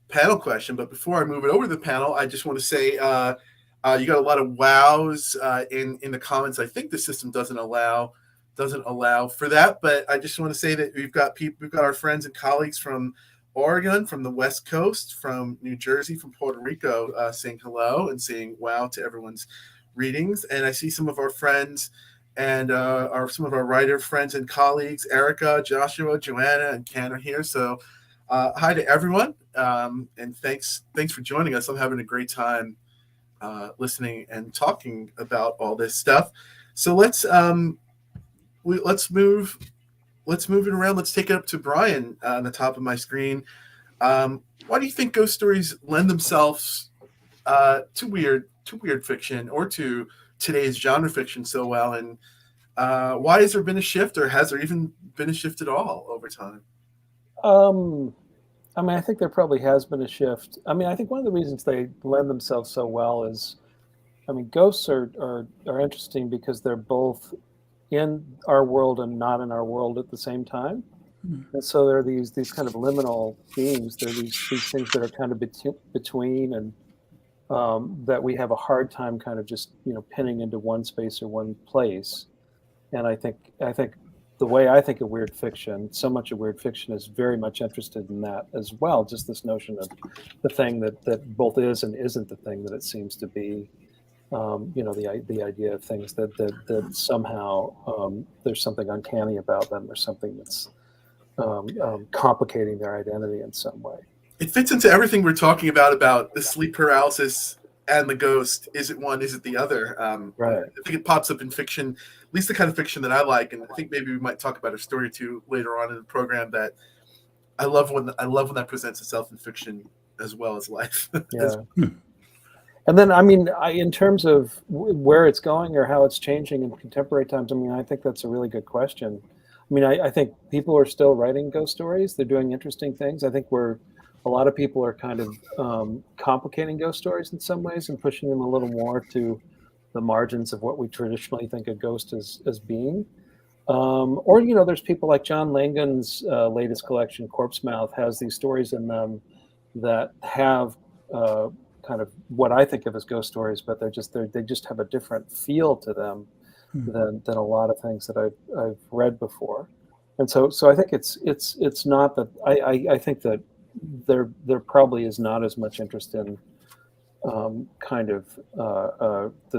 [SPEAKER 1] panel question. But before I move it over to the panel, I just want to say you got a lot of wows in the comments. I think the system doesn't allow for that, but I just want to say that we've got our friends and colleagues from Oregon, from the West Coast, from New Jersey, from Puerto Rico saying hello and saying wow to everyone's readings. And I see some of our friends and some of our writer friends and colleagues, Erica, Joshua, Joanna, and Ken are here. So hi to everyone, and thanks for joining us. I'm having a great time listening and talking about all this stuff. So let's move it around. Let's take it up to Brian on the top of my screen. Why do you think ghost stories lend themselves to weird fiction or to today's genre fiction so well? And why has there been a shift, or has there even been a shift at all over time?
[SPEAKER 2] I think there probably has been a shift. I think one of the reasons they lend themselves so well is, ghosts are interesting because they're both in our world and not in our world at the same time. And so there are these kind of liminal beings. There are these things that are kind of between, and that we have a hard time kind of just pinning into one space or one place. And I think the way I think of weird fiction, so much of weird fiction is very much interested in that as well. Just this notion of the thing that both is and isn't the thing that it seems to be. The idea of things that somehow there's something uncanny about them, or something that's complicating their identity in some way.
[SPEAKER 1] It fits into everything we're talking about the sleep paralysis and the ghost. Is it one? Is it the other?
[SPEAKER 2] Right.
[SPEAKER 1] I think it pops up in fiction, at least the kind of fiction that I like, and I think maybe we might talk about a story or two later on in the program that I love when that presents itself in fiction as well as life.
[SPEAKER 2] Yeah. And then, in terms of where it's going or how it's changing in contemporary times, I think that's a really good question. I think people are still writing ghost stories. They're doing interesting things. I think a lot of people are kind of complicating ghost stories in some ways and pushing them a little more to the margins of what we traditionally think a ghost as being. Or there's people like John Langan's latest collection, Corpse Mouth, has these stories in them that have kind of what I think of as ghost stories, but they just have a different feel to them than a lot of things that I've read before. And so I think it's not that I think that there probably is not as much interest in the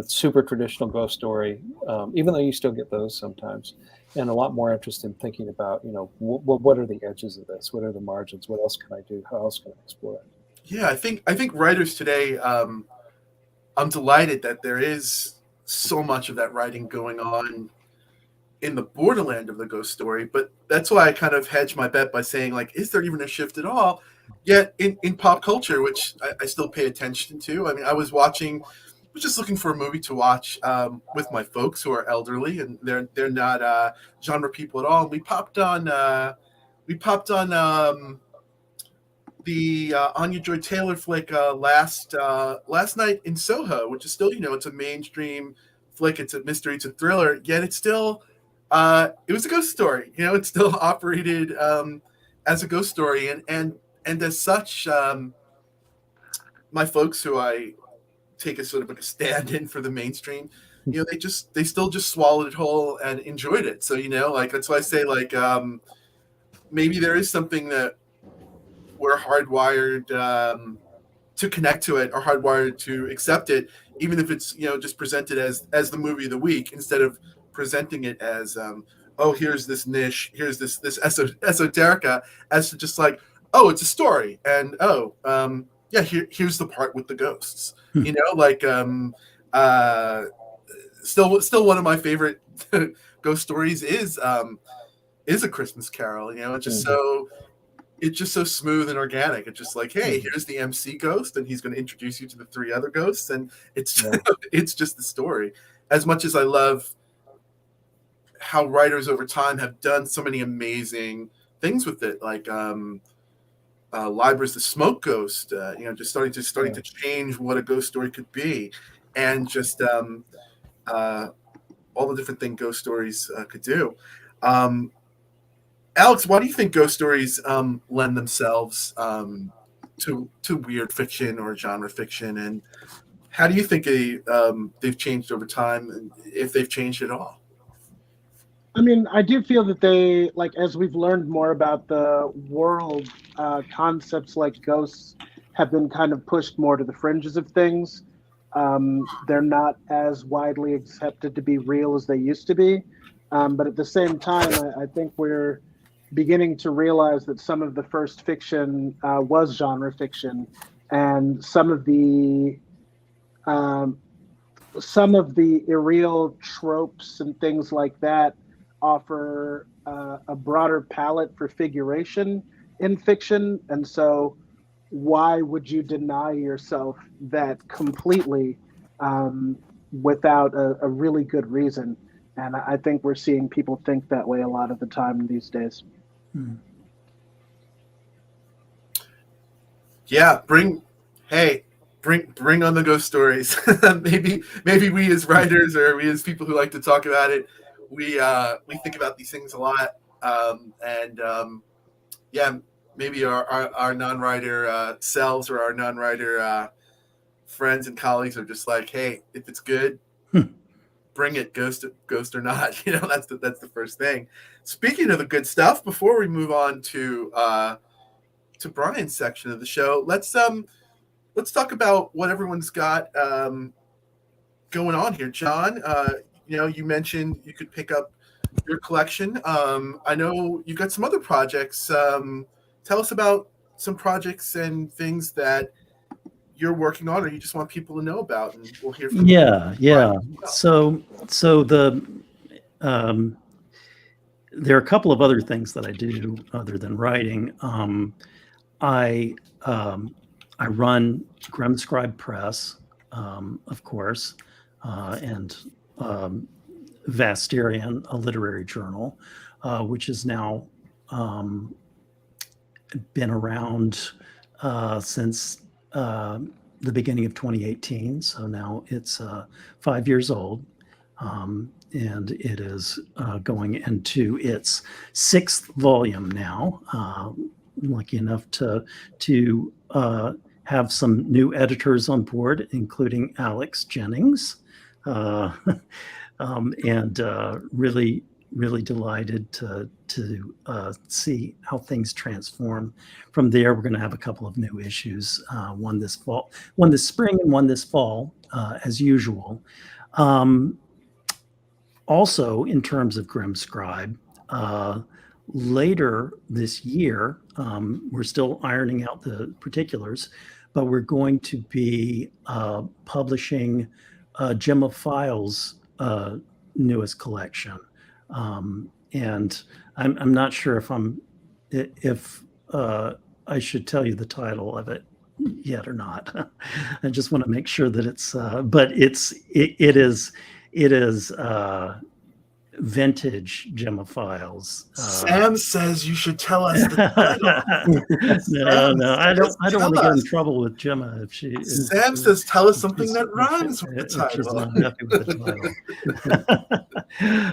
[SPEAKER 2] super traditional ghost story, even though you still get those sometimes, and a lot more interest in thinking about what are the edges of this, what are the margins, what else can I do, how else can I explore it.
[SPEAKER 1] Yeah, I think writers today, I'm delighted that there is so much of that writing going on in the borderland of the ghost story, but that's why I kind of hedge my bet by saying, like, is there even a shift at all? Yet in pop culture, which I still pay attention to. I mean, I was just looking for a movie to watch with my folks who are elderly, and they're not genre people at all. And we popped on the Anya Joy Taylor flick last night in Soho, which is still, it's a mainstream flick. It's a mystery, it's a thriller, yet it's still it was a ghost story. It's still operated as a ghost story, and as such, my folks who I take a sort of like a stand-in for the mainstream, they still just swallowed it whole and enjoyed it. So like that's why I say, like, maybe there is something that we're hardwired to connect to it, or hardwired to accept it, even if it's just presented as the movie of the week, instead of presenting it as oh, here's this niche, here's this esoterica, as to just like, oh, it's a story, and yeah, here's the part with the ghosts. Like still one of my favorite ghost stories is A Christmas Carol. It's just so smooth and organic. It's just like, hey, here's the MC ghost, and he's going to introduce you to the three other ghosts, and it's it's just the story. As much as I love how writers over time have done so many amazing things with it, like Libra's The Smoke Ghost, just starting to change what a ghost story could be, and just all the different things ghost stories could do. Alex, why do you think ghost stories lend themselves to weird fiction or genre fiction, and how do you think they've changed over time, and if they've changed at all?
[SPEAKER 3] I mean, I do feel that they, like, as we've learned more about the world, concepts like ghosts have been kind of pushed more to the fringes of things. They're not as widely accepted to be real as they used to be. But at the same time, I think we're beginning to realize that some of the first fiction was genre fiction, and some of the irreal tropes and things like that offer a broader palette for figuration in fiction. And so why would you deny yourself that completely without a really good reason? And I think we're seeing people think that way a lot of the time these days.
[SPEAKER 1] Yeah, bring on the ghost stories. maybe we as writers, or we as people who like to talk about it, we think about these things a lot, yeah, maybe our non-writer selves, or our non-writer friends and colleagues are just like, hey, if it's good, bring it, ghost or not. That's the first thing. Speaking of the good stuff, before we move on to Brian's section of the show, let's talk about what everyone's got going on here. Jon, you mentioned you could pick up your collection. I know you got some other projects. Tell us about some projects and things that you're working on, or you just want people to know about, and we'll hear from you.
[SPEAKER 4] Yeah. So the there are a couple of other things that I do other than writing. I run Grimscribe Press, of course, and Vasterian, a literary journal, which has now been around since the beginning of 2018. So now it's 5 years old, and it is going into its 6th volume now. Lucky enough to have some new editors on board, including Alex Jennings, and really delighted to see how things transform from there. We're going to have a couple of new issues, one this spring and one this fall, as usual. Also, in terms of Grimscribe, later this year, we're still ironing out the particulars, but we're going to be publishing Gemma Files' newest collection, And I'm not sure if I should tell you the title of it yet or not. I just want to make sure that but it is vintage Gemophiles.
[SPEAKER 1] Sam says you should tell us the title.
[SPEAKER 4] No, I don't want to get in trouble with Gemma if she.
[SPEAKER 1] Sam says tell us something that rhymes with the
[SPEAKER 4] If she's
[SPEAKER 1] title.
[SPEAKER 4] not happy with the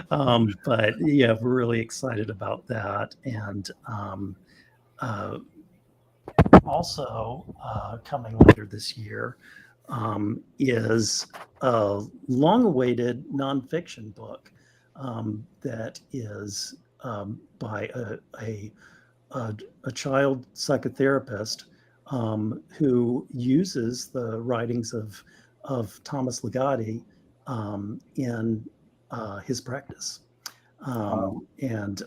[SPEAKER 4] title. But yeah, we're really excited about that, and also coming later this year is a long-awaited nonfiction book that is by a child psychotherapist who uses the writings of Thomas Ligotti in his practice, and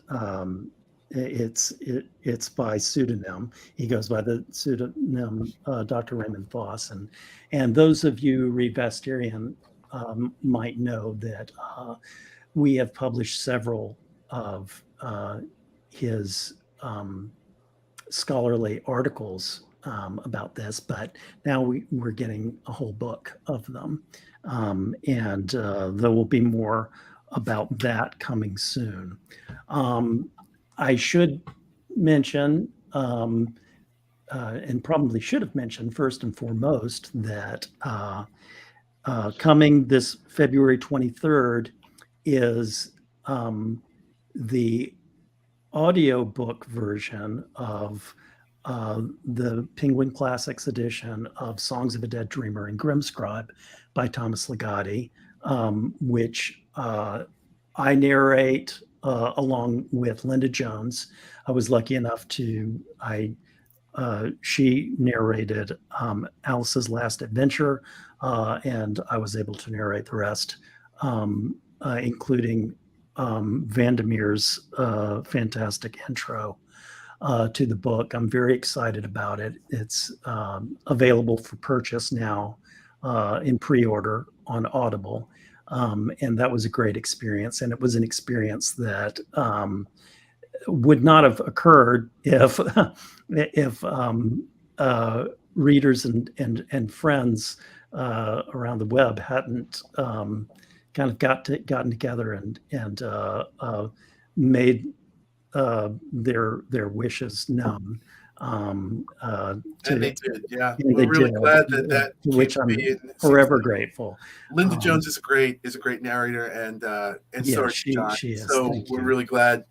[SPEAKER 4] it's by pseudonym. He goes by the pseudonym Dr. Raymond Voss, and those of you who read Vasterian might know that we have published several of his scholarly articles about this, but now we're getting a whole book of them, and there will be more about that coming soon. I should mention, and probably should have mentioned first and foremost, that coming this February 23rd is the audiobook version of the Penguin Classics edition of Songs of a Dead Dreamer and Grimscribe by Thomas Ligotti, which I narrate along with Linda Jones. I was lucky enough she narrated Alice's Last Adventure, and I was able to narrate the rest, including Vandermeer's fantastic intro to the book. I'm very excited about it. It's available for purchase now in pre-order on Audible. And that was a great experience. And it was an experience that would not have occurred if readers and friends around the web hadn't kind of gotten together and made their wishes known.
[SPEAKER 1] And they did, yeah.
[SPEAKER 4] And
[SPEAKER 1] We're really
[SPEAKER 4] did,
[SPEAKER 1] glad that
[SPEAKER 4] which I'm forever grateful.
[SPEAKER 1] Linda Jones is a great narrator, and
[SPEAKER 4] Yeah,
[SPEAKER 1] so is
[SPEAKER 4] she
[SPEAKER 1] Jon.
[SPEAKER 4] is.
[SPEAKER 1] So
[SPEAKER 4] Thank
[SPEAKER 1] we're
[SPEAKER 4] you.
[SPEAKER 1] really glad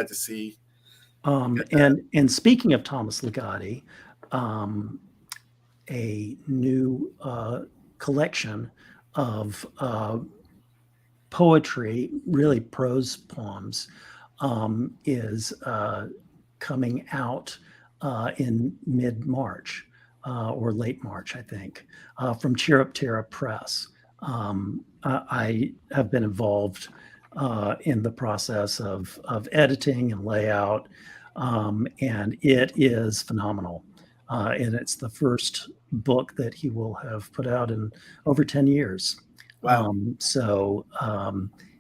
[SPEAKER 1] to see.
[SPEAKER 4] And speaking of Thomas Ligotti, a new collection of poetry, really prose poems, is coming out in mid-March or late March, I think, from Cheer Up Terra Press. I have been involved in the process of editing and layout, and it is phenomenal. And it's the first book that he will have put out in over 10 years.
[SPEAKER 1] Wow.
[SPEAKER 4] So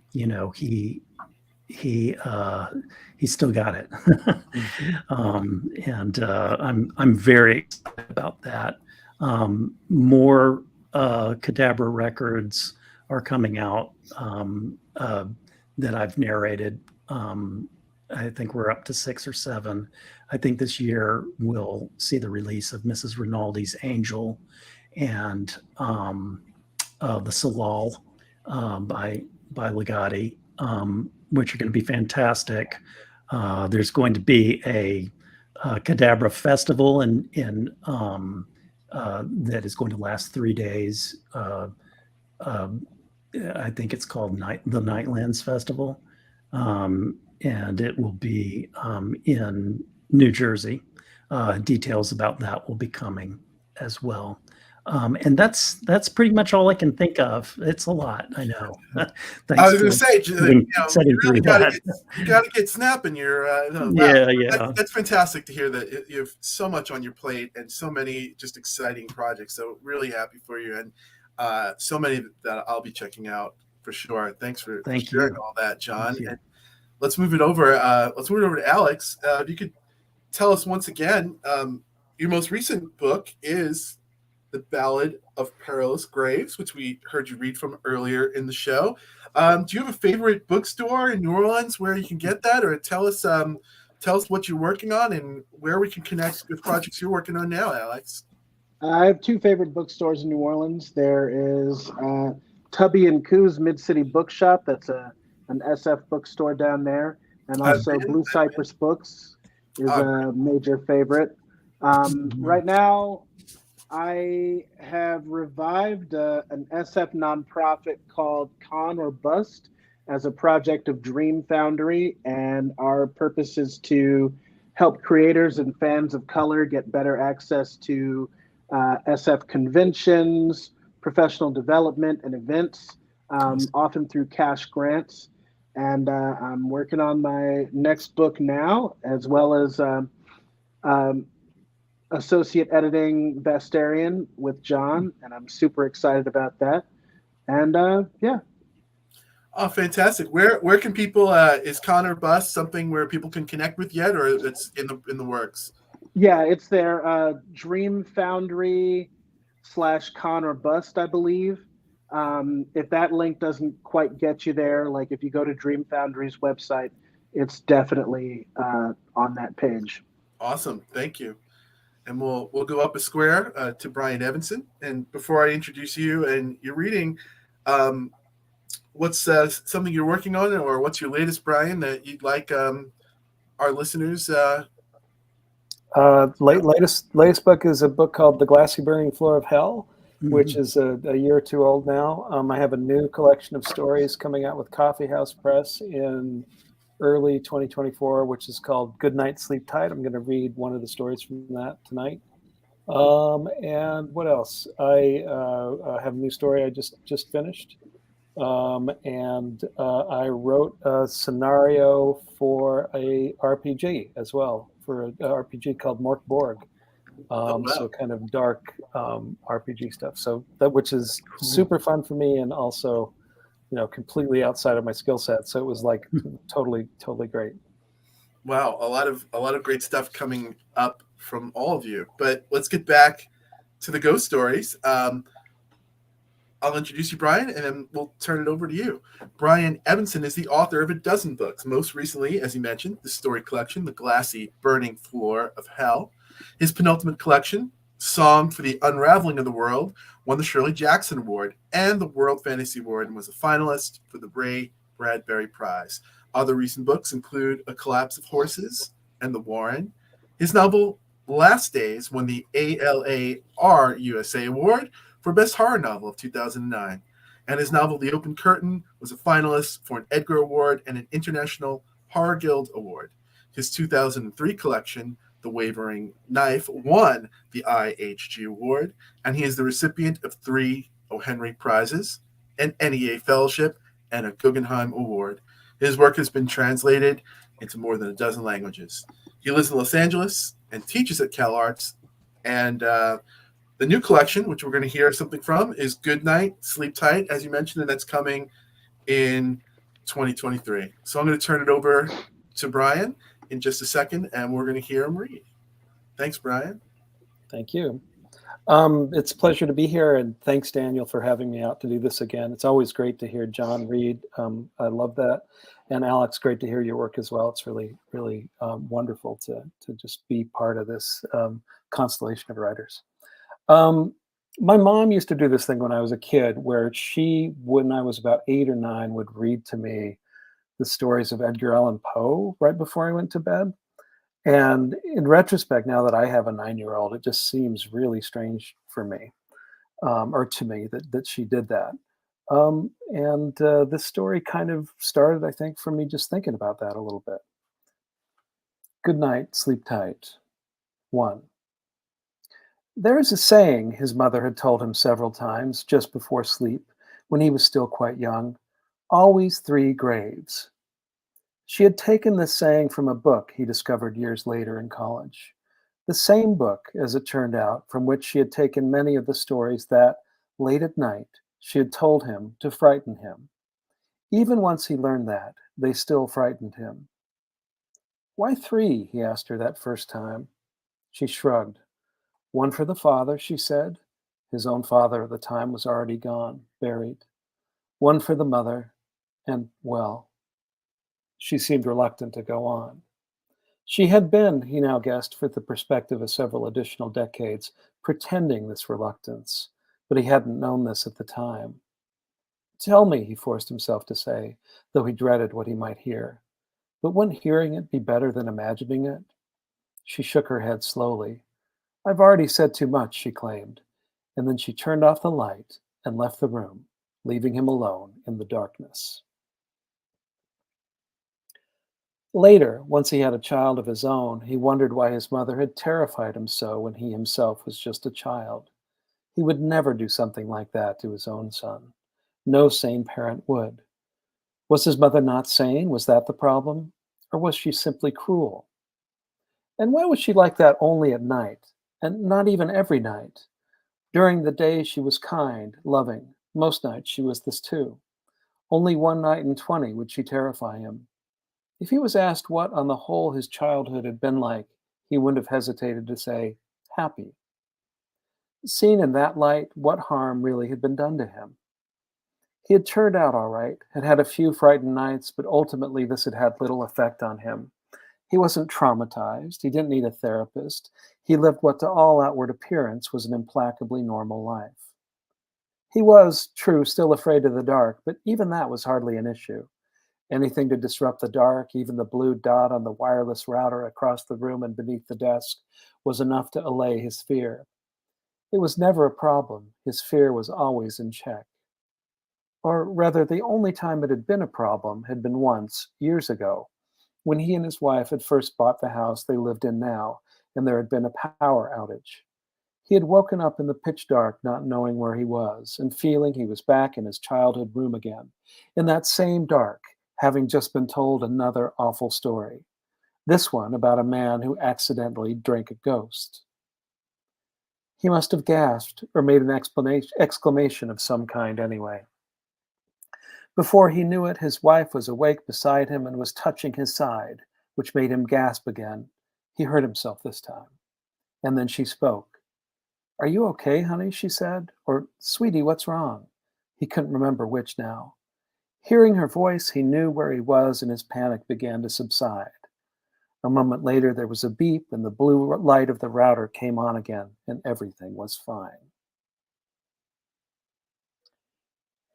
[SPEAKER 4] he still got it. And I'm very excited about that. More Cadabra records are coming out that I've narrated. I think we're up to 6 or 7. I think this year we'll see the release of Mrs. Rinaldi's Angel and the Salal by Ligotti, which are going to be fantastic. There's going to be a Cadabra festival in that is going to last 3 days. I think it's called the Nightlands Festival, and it will be in New Jersey. Details about that will be coming as well. And that's pretty much all I can think of. It's a lot, I know.
[SPEAKER 1] I was going to say, you really got to get snapping. That's fantastic to hear that you have so much on your plate and so many just exciting projects. So really happy for you, and so many that I'll be checking out for sure. Thanks for sharing all that, Jon. let's move it over. Let's move it over to Alex. If you could tell us once again, your most recent book is The Ballad of Perilous Graves, which we heard you read from earlier in the show. Do you have a favorite bookstore in New Orleans where you can get that, or tell us what you're working on and where we can connect with projects you're working on now, Alex?
[SPEAKER 3] I have two favorite bookstores in New Orleans. There is Tubby and Coo's Mid-City Bookshop. That's an SF bookstore down there. And also Blue Cypress Books is a major favorite. Right now, I have revived an SF nonprofit called Con or Bust as a project of Dream Foundry. And our purpose is to help creators and fans of color get better access to SF conventions, professional development, and events, often through cash grants. And I'm working on my next book now, as well as associate editing Vestarian with Jon, and I'm super excited about that. And yeah.
[SPEAKER 1] Oh, fantastic! Where can people? Is Con or Bust something where people can connect with yet, or it's in the works?
[SPEAKER 3] Yeah, it's their Dream Foundry / Con or Bust, I believe. If that link doesn't quite get you there, like if you go to Dream Foundry's website, it's definitely on that page.
[SPEAKER 1] Awesome, thank you. And we'll go up a square to Brian Evenson. And before I introduce you and your reading, what's something you're working on, or what's your latest, Brian, that you'd like our listeners?
[SPEAKER 2] Latest book is a book called The Glassy Burning Floor of Hell, which is a year or two old now. I have a new collection of stories coming out with Coffee House Press in early 2024, which is called Good Night, Sleep Tight. I'm going to read one of the stories from that tonight. And what else? I have a new story I just finished. And I wrote a scenario for a RPG as well, for an RPG called Mork Borg. So kind of dark RPG stuff. So that, which is super fun for me, and also, completely outside of my skill set. So it was like totally great.
[SPEAKER 1] Wow, a lot of great stuff coming up from all of you. But let's get back to the ghost stories. I'll introduce you, Brian, and then we'll turn it over to you. Brian Evenson is the author of a dozen books, most recently, as he mentioned, the story collection, The Glassy Burning Floor of Hell. His penultimate collection, Song for the Unraveling of the World, won the Shirley Jackson Award and the World Fantasy Award, and was a finalist for the Ray Bradbury Prize. Other recent books include A Collapse of Horses and The Warren. His novel, Last Days, won the ALAR USA Award for Best Horror Novel of 2009. And his novel, The Open Curtain, was a finalist for an Edgar Award and an International Horror Guild Award. His 2003 collection, The Wavering Knife, won the IHG Award, and he is the recipient of 3 O. Henry Prizes, an NEA Fellowship, and a Guggenheim Award. His work has been translated into more than a dozen languages. He lives in Los Angeles and teaches at CalArts, and the new collection, which we're going to hear something from, is Good Night, Sleep Tight, as you mentioned, and that's coming in 2023. So I'm going to turn it over to Brian in just a second, and we're going to hear him read. Thanks, Brian.
[SPEAKER 2] Thank you. It's a pleasure to be here, and thanks, Daniel, for having me out to do this again. It's always great to hear Jon read. I love that. And Alex, great to hear your work as well. It's really wonderful to just be part of this constellation of writers. My mom used to do this thing when I was a kid, where she, when I was about 8 or 9, would read to me the stories of Edgar Allan Poe right before I went to bed. And in retrospect, now that I have a 9-year-old, it just seems really strange for me, or to me, that she did that. And this story kind of started, I think, from me just thinking about that a little bit. Good night, sleep tight. 1. There is a saying his mother had told him several times just before sleep, when he was still quite young: always 3 graves. She had taken this saying from a book he discovered years later in college. The same book, as it turned out, from which she had taken many of the stories that, late at night, she had told him to frighten him. Even once he learned that, they still frightened him. "Why 3?" he asked her that first time. She shrugged. "One for the father," she said. His own father at the time was already gone, buried. "One for the mother, and, well," she seemed reluctant to go on. She had been, he now guessed, for the perspective of several additional decades, pretending this reluctance, but he hadn't known this at the time. "Tell me," he forced himself to say, though he dreaded what he might hear. But wouldn't hearing it be better than imagining it? She shook her head slowly. "I've already said too much," she claimed, and then she turned off the light and left the room, leaving him alone in the darkness. Later, once he had a child of his own, he wondered why his mother had terrified him so when he himself was just a child. He would never do something like that to his own son. No sane parent would. Was his mother not sane? Was that the problem? Or was she simply cruel? And why was she like that only at night, and not even every night? During the day she was kind, loving. Most nights she was this too. Only one night in 20 would she terrify him. If he was asked what on the whole his childhood had been like, he wouldn't have hesitated to say, happy. Seen in that light, what harm really had been done to him? He had turned out all right, had had a few frightened nights, but ultimately this had had little effect on him. He wasn't traumatized. He didn't need a therapist. He lived what to all outward appearance was an implacably normal life. He was, true, still afraid of the dark, but even that was hardly an issue. Anything to disrupt the dark, even the blue dot on the wireless router across the room and beneath the desk, was enough to allay his fear. It was never a problem. His fear was always in check. Or rather, the only time it had been a problem had been once, years ago, when he and his wife had first bought the house they lived in now, and there had been a power outage. He had woken up in the pitch dark, not knowing where he was, and feeling he was back in his childhood room again, in that same dark, having just been told another awful story. This one about a man who accidentally drank a ghost. He must have gasped, or made an exclamation of some kind anyway. Before he knew it, his wife was awake beside him and was touching his side, which made him gasp again. He heard himself this time. And then she spoke. "Are you okay, honey?" she said. Or, "Sweetie, what's wrong?" He couldn't remember which now. Hearing her voice, he knew where he was and his panic began to subside. A moment later, there was a beep and the blue light of the router came on again and everything was fine.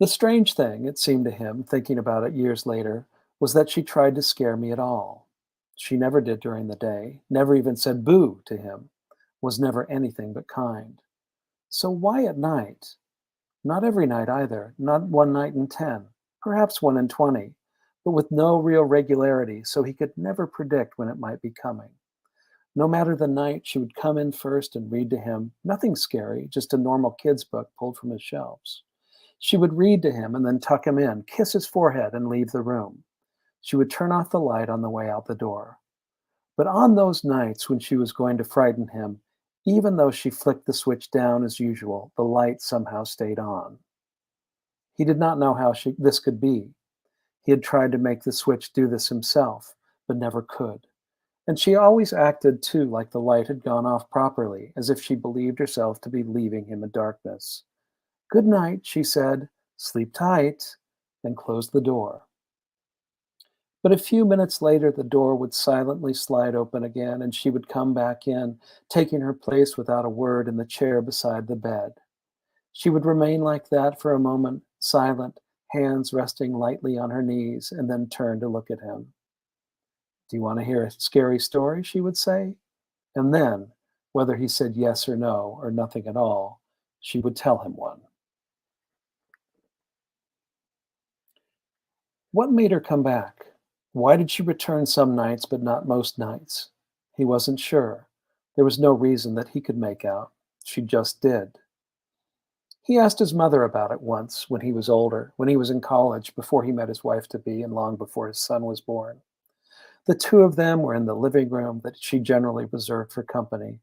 [SPEAKER 2] The strange thing, it seemed to him, thinking about it years later, was that she tried to scare me at all. She never did during the day, never even said boo to him, was never anything but kind. So why at night? Not every night either, not one night in 10, perhaps one in 20, but with no real regularity, so he could never predict when it might be coming. No matter the night, she would come in first and read to him, nothing scary, just a normal kid's book pulled from his shelves. She would read to him and then tuck him in, kiss his forehead, and leave the room. She would turn off the light on the way out the door. But on those nights when she was going to frighten him, even though she flicked the switch down as usual, the light somehow stayed on. He did not know how this could be. He had tried to make the switch do this himself, but never could. And she always acted, too, like the light had gone off properly, as if she believed herself to be leaving him in darkness. "Good night," she said. "Sleep tight," and closed the door. But a few minutes later, the door would silently slide open again, and she would come back in, taking her place without a word in the chair beside the bed. She would remain like that for a moment, silent, hands resting lightly on her knees, and then turn to look at him. "Do you want to hear a scary story?" she would say. And then, whether he said yes or no, or nothing at all, she would tell him one. What made her come back? Why did she return some nights but not most nights? He wasn't sure. There was no reason that he could make out. She just did. He asked his mother about it once when he was older, when he was in college, before he met his wife-to-be and long before his son was born. The two of them were in the living room that she generally reserved for company.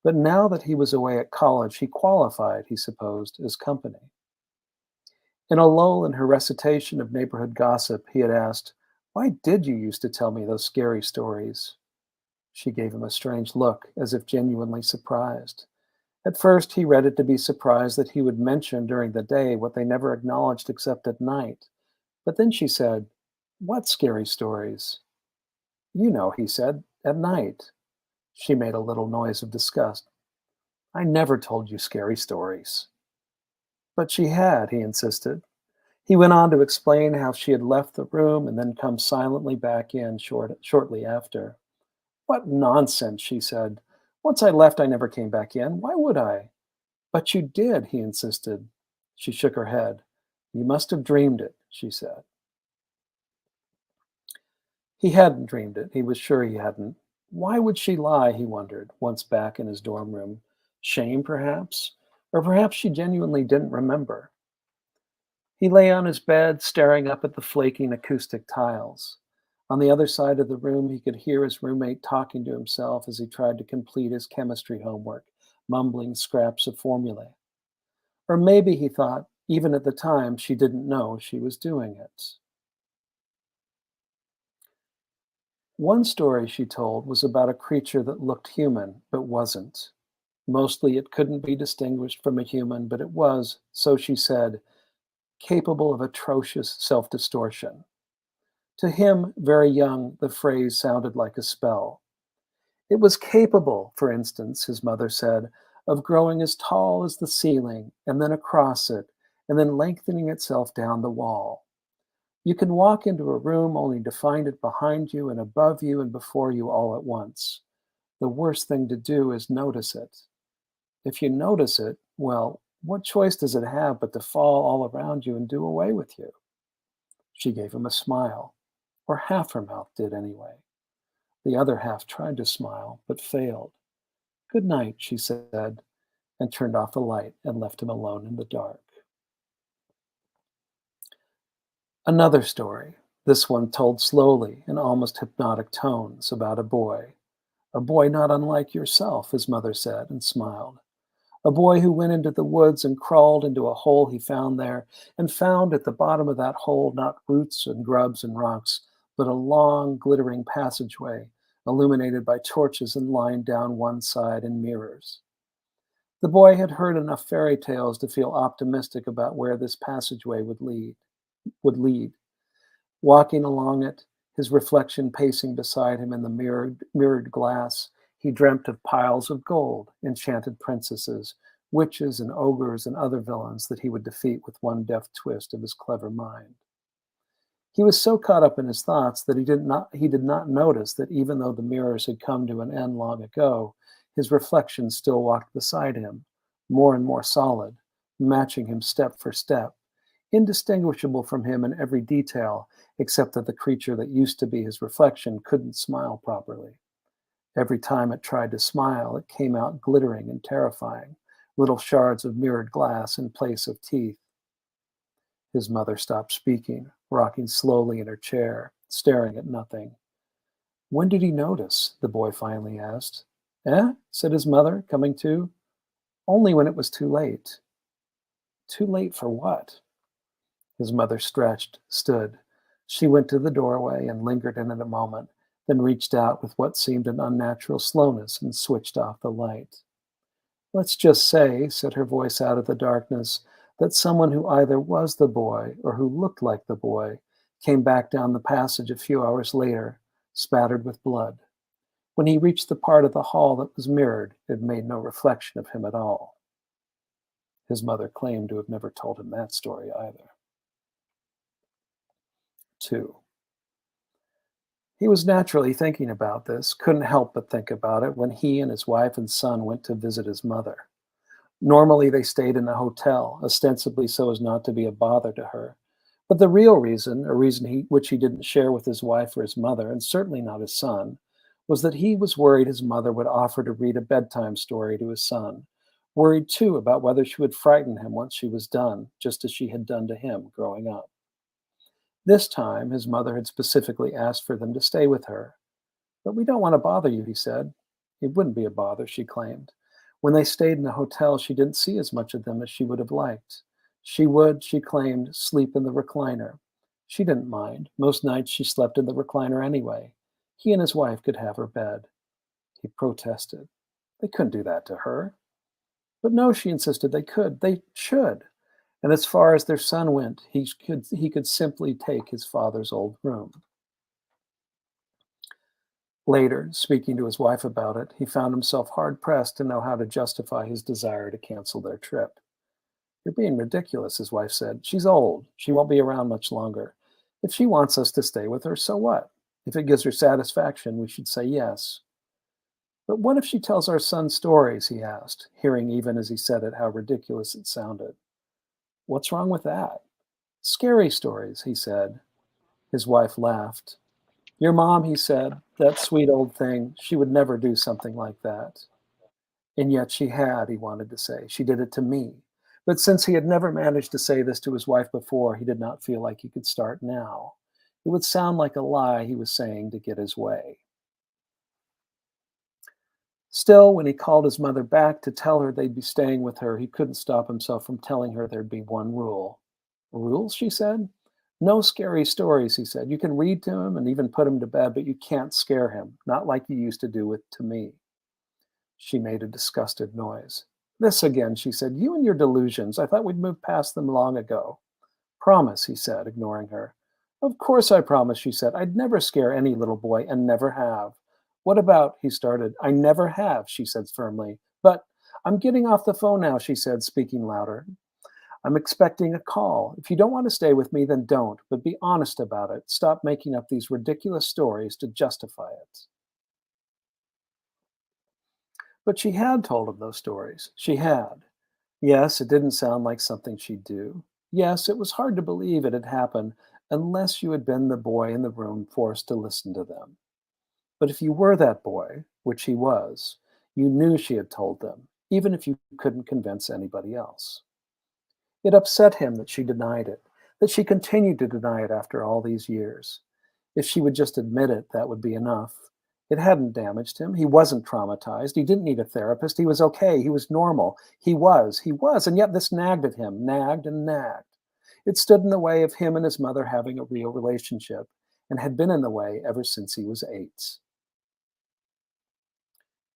[SPEAKER 2] But now that he was away at college, he qualified, he supposed, as company. In a lull in her recitation of neighborhood gossip, he had asked, Why did you used to tell me those scary stories? She gave him a strange look, as if genuinely surprised. At first, he read it to be surprised that he would mention during the day what they never acknowledged except at night. But then she said, "What scary stories?" "You know," he said, "at night." She made a little noise of disgust. "I never told you scary stories." But she had, he insisted. He went on to explain how she had left the room and then come silently back in shortly after. "What nonsense," she said. "Once I left, I never came back in. Why would I?" "But you did," he insisted. She shook her head. "You must have dreamed it," she said. He hadn't dreamed it. He was sure he hadn't. Why would she lie, he wondered, once back in his dorm room? Shame, perhaps? Or perhaps she genuinely didn't remember. He lay on his bed, staring up at the flaking acoustic tiles. On the other side of the room, he could hear his roommate talking to himself as he tried to complete his chemistry homework, mumbling scraps of formulae. Or maybe, he thought, even at the time, she didn't know she was doing it. One story she told was about a creature that looked human, but wasn't. Mostly it couldn't be distinguished from a human, but it was, so she said, capable of atrocious self-distortion. To him, very young, the phrase sounded like a spell. It was capable, for instance, his mother said, of growing as tall as the ceiling, and then across it, and then lengthening itself down the wall. You can walk into a room only to find it behind you and above you and before you all at once. The worst thing to do is notice it. If you notice it, well, what choice does it have but to fall all around you and do away with you? She gave him a smile, or half her mouth did anyway. The other half tried to smile, but failed. "Good night," she said, and turned off the light and left him alone in the dark. Another story, this one told slowly in almost hypnotic tones, about a boy. A boy not unlike yourself, his mother said, and smiled. A boy who went into the woods and crawled into a hole he found there, and found at the bottom of that hole not roots and grubs and rocks, but a long, glittering passageway, illuminated by torches and lined down one side in mirrors. The boy had heard enough fairy tales to feel optimistic about where this passageway would lead. Walking along it, his reflection pacing beside him in the mirrored glass, he dreamt of piles of gold, enchanted princesses, witches and ogres and other villains that he would defeat with one deft twist of his clever mind. He was so caught up in his thoughts that he did not notice that even though the mirrors had come to an end long ago, his reflection still walked beside him, more and more solid, matching him step for step, indistinguishable from him in every detail, except that the creature that used to be his reflection couldn't smile properly. Every time it tried to smile, it came out glittering and terrifying, little shards of mirrored glass in place of teeth. His mother stopped speaking, rocking slowly in her chair, staring at nothing. "When did he notice?" the boy finally asked. "Eh?" said his mother, coming to. "Only when it was too late." "Too late for what?" His mother stretched, stood. She went to the doorway and lingered in it a moment, then reached out with what seemed an unnatural slowness and switched off the light. "Let's just say," said her voice out of the darkness, "that someone who either was the boy or who looked like the boy came back down the passage a few hours later, spattered with blood. When he reached the part of the hall that was mirrored, it made no reflection of him at all." His mother claimed to have never told him that story either. 2. He was naturally thinking about this, couldn't help but think about it when he and his wife and son went to visit his mother. Normally they stayed in a hotel, ostensibly so as not to be a bother to her. But the real reason, a reason which he didn't share with his wife or his mother, and certainly not his son, was that he was worried his mother would offer to read a bedtime story to his son, worried too about whether she would frighten him once she was done, just as she had done to him growing up. This time, his mother had specifically asked for them to stay with her. "But we don't want to bother you," he said. It wouldn't be a bother, she claimed. When they stayed in the hotel, she didn't see as much of them as she would have liked. She would, she claimed, sleep in the recliner. She didn't mind. Most nights she slept in the recliner anyway. He and his wife could have her bed. He protested. They couldn't do that to her. But no, she insisted, they could. They should. And as far as their son went, he could simply take his father's old room. Later, speaking to his wife about it, he found himself hard-pressed to know how to justify his desire to cancel their trip. "You're being ridiculous," his wife said. "She's old. She won't be around much longer. If she wants us to stay with her, so what? If it gives her satisfaction, we should say yes." "But what if she tells our son stories?" he asked, hearing even as he said it how ridiculous it sounded. "What's wrong with that?" "Scary stories," he said. His wife laughed. "Your mom," he said, "that sweet old thing, she would never do something like that." And yet she had, he wanted to say. She did it to me. But since he had never managed to say this to his wife before, he did not feel like he could start now. It would sound like a lie he was saying to get his way. Still, when he called his mother back to tell her they'd be staying with her, he couldn't stop himself from telling her there'd be one rule. "Rules?" she said. "No scary stories," he said. "You can read to him and even put him to bed, but you can't scare him, not like you used to do it to me." She made a disgusted noise. "This again," she said. "You and your delusions. I thought we'd moved past them long ago." "Promise," he said, ignoring her. "Of course I promise," she said. "I'd never scare any little boy and never have." "What about," he started. "I never have," she said firmly. "But I'm getting off the phone now," she said, speaking louder. "I'm expecting a call. If you don't want to stay with me, then don't, but be honest about it. Stop making up these ridiculous stories to justify it." But she had told him those stories. She had. Yes, it didn't sound like something she'd do. Yes, it was hard to believe it had happened unless you had been the boy in the room forced to listen to them. But if you were that boy, which he was, you knew she had told them, even if you couldn't convince anybody else. It upset him that she denied it, that she continued to deny it after all these years. If she would just admit it, that would be enough. It hadn't damaged him. He wasn't traumatized. He didn't need a therapist. He was okay. He was normal. He was. And yet this nagged at him, nagged and nagged. It stood in the way of him and his mother having a real relationship, and had been in the way ever since he was 8.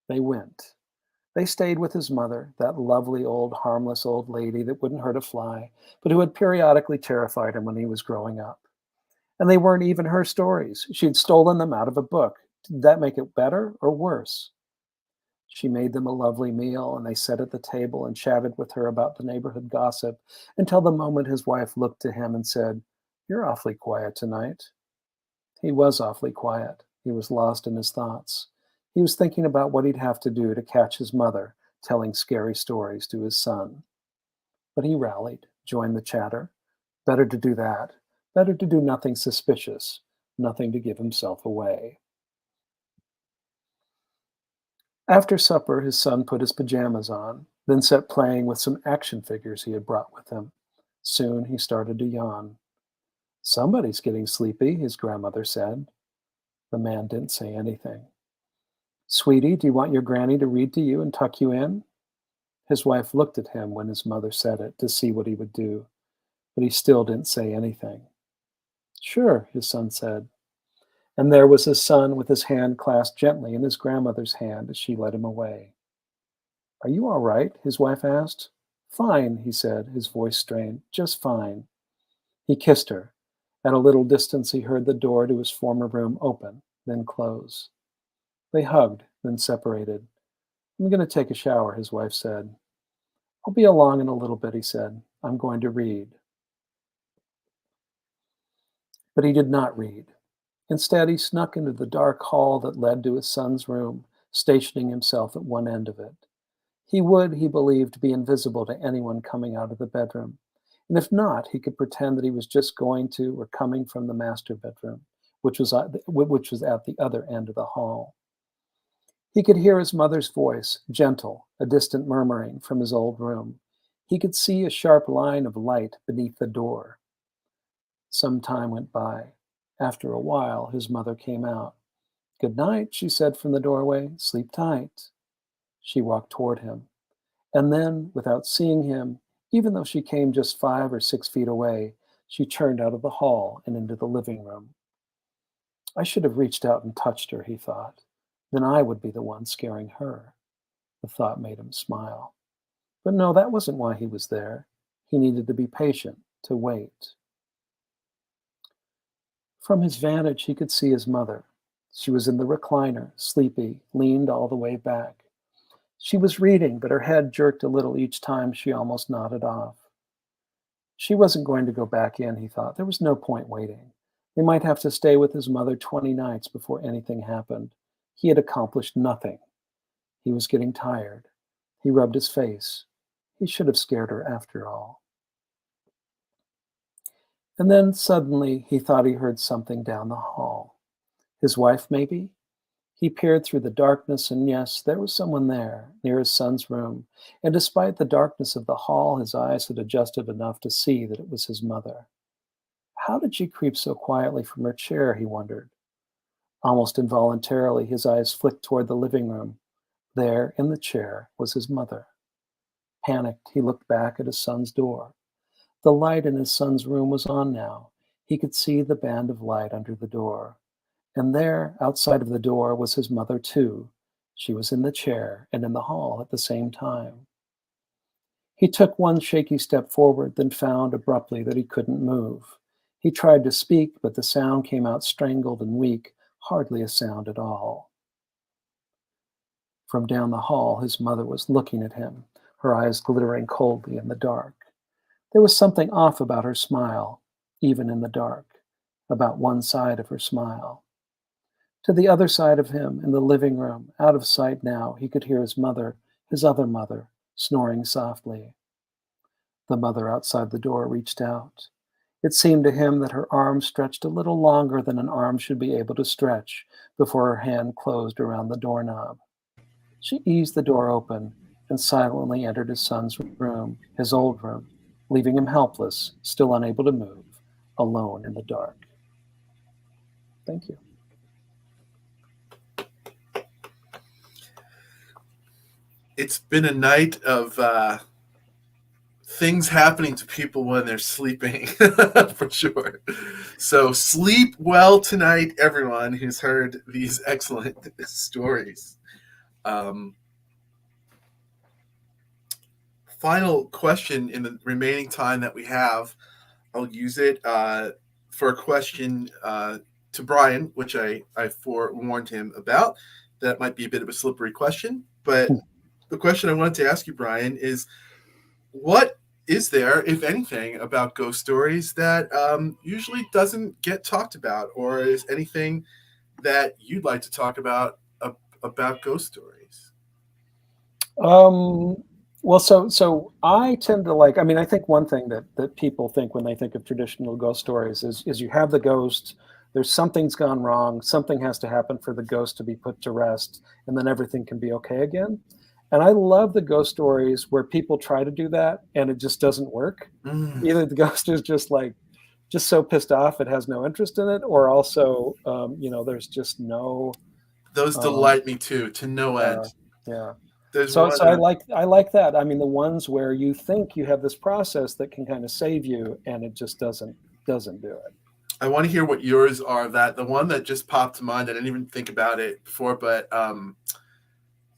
[SPEAKER 2] They went. They stayed with his mother, that lovely old harmless old lady that wouldn't hurt a fly, but who had periodically terrified him when he was growing up. And they weren't even her stories. She'd stolen them out of a book. Did that make it better or worse? She made them a lovely meal, and they sat at the table and chatted with her about the neighborhood gossip until the moment his wife looked to him and said, "You're awfully quiet tonight." He was awfully quiet. He was lost in his thoughts. He was thinking about what he'd have to do to catch his mother telling scary stories to his son. But he rallied, joined the chatter. Better to do that. Better to do nothing suspicious, nothing to give himself away. After supper, his son put his pajamas on, then sat playing with some action figures he had brought with him. Soon he started to yawn. "Somebody's getting sleepy," his grandmother said. The man didn't say anything. "Sweetie, do you want your granny to read to you and tuck you in?" His wife looked at him when his mother said it to see what he would do, but he still didn't say anything. "Sure," his son said. And there was his son with his hand clasped gently in his grandmother's hand as she led him away. "Are you all right?" his wife asked. "Fine," he said, his voice strained. "Just fine." He kissed her. At a little distance, he heard the door to his former room open, then close. They hugged, then separated. "I'm going to take a shower," his wife said. "I'll be along in a little bit," he said. "I'm going to read." But he did not read. Instead, he snuck into the dark hall that led to his son's room, stationing himself at one end of it. He would, he believed, be invisible to anyone coming out of the bedroom. And if not, he could pretend that he was just going to or coming from the master bedroom, which was at the other end of the hall. He could hear his mother's voice, gentle, a distant murmuring from his old room. He could see a sharp line of light beneath the door. Some time went by. After a while, his mother came out. "Good night," she said from the doorway. "Sleep tight." She walked toward him. And then, without seeing him, even though she came just 5 or 6 feet away, She turned out of the hall and into the living room. I should have reached out and touched her, he thought. Then I would be the one scaring her. The thought made him smile. But no, that wasn't why he was there. He needed to be patient, to wait. From his vantage, he could see his mother. She was in the recliner, sleepy, leaned all the way back. She was reading, but her head jerked a little each time she almost nodded off. She wasn't going to go back in, he thought. There was no point waiting. They might have to stay with his mother 20 nights before anything happened. He had accomplished nothing. He was getting tired. He rubbed his face. He should have scared her after all. And then suddenly he thought he heard something down the hall. His wife, maybe? He peered through the darkness, and yes, there was someone there, near his son's room. And despite the darkness of the hall, his eyes had adjusted enough to see that it was his mother. How did she creep so quietly from her chair, he wondered. Almost involuntarily, his eyes flicked toward the living room. There, in the chair, was his mother. Panicked, he looked back at his son's door. The light in his son's room was on now. He could see the band of light under the door. And there, outside of the door, was his mother, too. She was in the chair and in the hall at the same time. He took one shaky step forward, then found abruptly that he couldn't move. He tried to speak, but the sound came out strangled and weak, hardly a sound at all. From down the hall, his mother was looking at him, her eyes glittering coldly in the dark. There was something off about her smile, even in the dark, about one side of her smile. To the other side of him, in the living room, out of sight now, he could hear his mother, his other mother, snoring softly. The mother outside the door reached out. It seemed to him that her arm stretched a little longer than an arm should be able to stretch before her hand closed around the doorknob. She eased the door open and silently entered his son's room, his old room, leaving him helpless, still unable to move, alone in the dark. Thank you.
[SPEAKER 1] It's been a night of things happening to people when they're sleeping, for sure. So sleep well tonight, everyone who's heard these excellent stories. Final question in the remaining time that we have. I'll use it for a question to Brian, which I forewarned him about. That might be a bit of a slippery question, but the question I wanted to ask you, Brian, is what is there, if anything, about ghost stories that usually doesn't get talked about, or is anything that you'd like to talk about ghost stories?
[SPEAKER 2] Well, so I tend to like, I think one thing that people think when they think of traditional ghost stories is you have the ghost, there's something's gone wrong, something has to happen for the ghost to be put to rest, and then everything can be okay again. And I love the ghost stories where people try to do that and it just doesn't work. Either the ghost is just so pissed off it has no interest in it, or also, there's just no.
[SPEAKER 1] Those delight me too, to no end.
[SPEAKER 2] Yeah.
[SPEAKER 1] There's
[SPEAKER 2] so I like that. The ones where you think you have this process that can kind of save you, and it just doesn't do it.
[SPEAKER 1] I want to hear what yours are. That the one that just popped to mind. I didn't even think about it before, but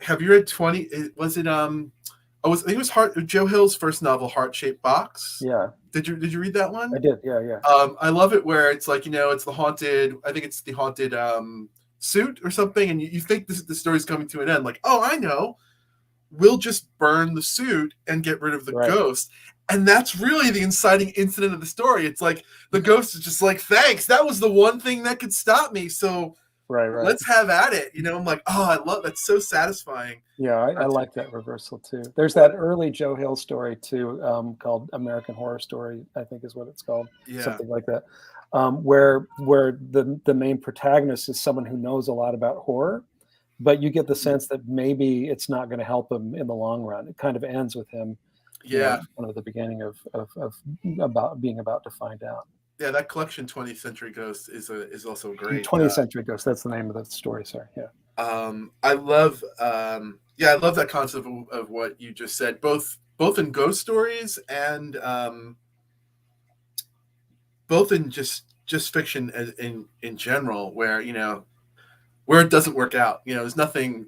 [SPEAKER 1] have you read 20? Was it I think it was Joe Hill's first novel, Heart-Shaped Box.
[SPEAKER 2] Yeah.
[SPEAKER 1] Did you read that one?
[SPEAKER 2] I did. Yeah.
[SPEAKER 1] I love it where it's like, it's the haunted. I think it's the haunted suit or something, and you think the story's coming to an end. Like, oh, I know. We'll just burn the suit and get rid of the ghost. And that's really the inciting incident of the story. It's like the ghost is just like, thanks, that was the one thing that could stop me. So let's have at it. I'm like, oh, I love that's so satisfying.
[SPEAKER 2] Yeah, I like that reversal too. There's that early Joe Hill story too, called American Horror Story, I think is what it's called.
[SPEAKER 1] Yeah.
[SPEAKER 2] Something like that. Where the main protagonist is someone who knows a lot about horror, but you get the sense that maybe it's not going to help him in the long run. It kind of ends with him, kind of the beginning of being about to find out.
[SPEAKER 1] Yeah, that collection, 20th Century Ghosts, is also great.
[SPEAKER 2] 20th Century Ghosts, that's the name of the story. Sorry, yeah.
[SPEAKER 1] I love that concept of what you just said, both in ghost stories and both in just fiction as in general, where where it doesn't work out. There's nothing.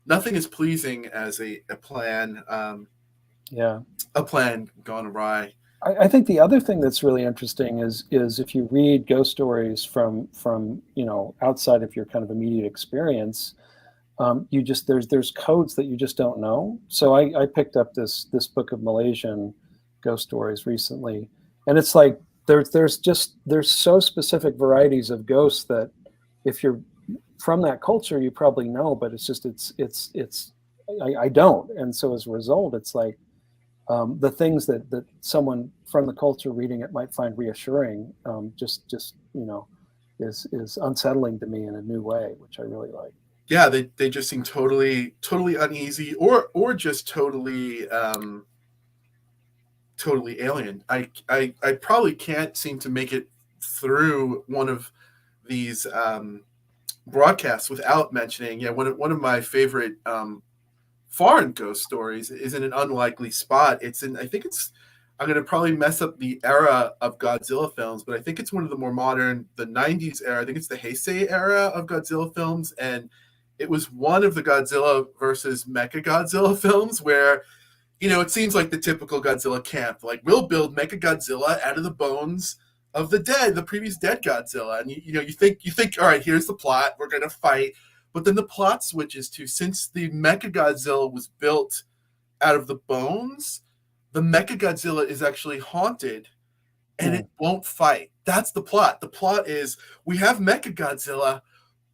[SPEAKER 1] Nothing is pleasing as a plan.
[SPEAKER 2] Yeah.
[SPEAKER 1] A plan gone awry.
[SPEAKER 2] I think the other thing that's really interesting is if you read ghost stories from outside of your kind of immediate experience, you just there's codes that you just don't know. So I picked up this book of Malaysian ghost stories recently, and it's like there's so specific varieties of ghosts that if you're from that culture you probably know, but I don't, and so as a result it's like the things that someone from the culture reading it might find reassuring just is unsettling to me in a new way, which I really like.
[SPEAKER 1] Yeah, they just seem totally uneasy or just totally alien. I probably can't seem to make it through one of these broadcasts without mentioning one of my favorite foreign ghost stories is in an unlikely spot. I'm going to probably mess up the era of Godzilla films, but I think it's one of the more modern, the 90s era. I think it's the Heisei era of Godzilla films. And it was one of the Godzilla versus Mechagodzilla films where, it seems like the typical Godzilla camp. Like, we'll build Mechagodzilla out of the bones of the previous dead Godzilla. And, you think, all right, here's the plot. We're going to fight. But then the plot switches to, since the Mechagodzilla was built out of the bones, the Mechagodzilla is actually haunted and it won't fight. That's the plot. The plot is we have Mechagodzilla,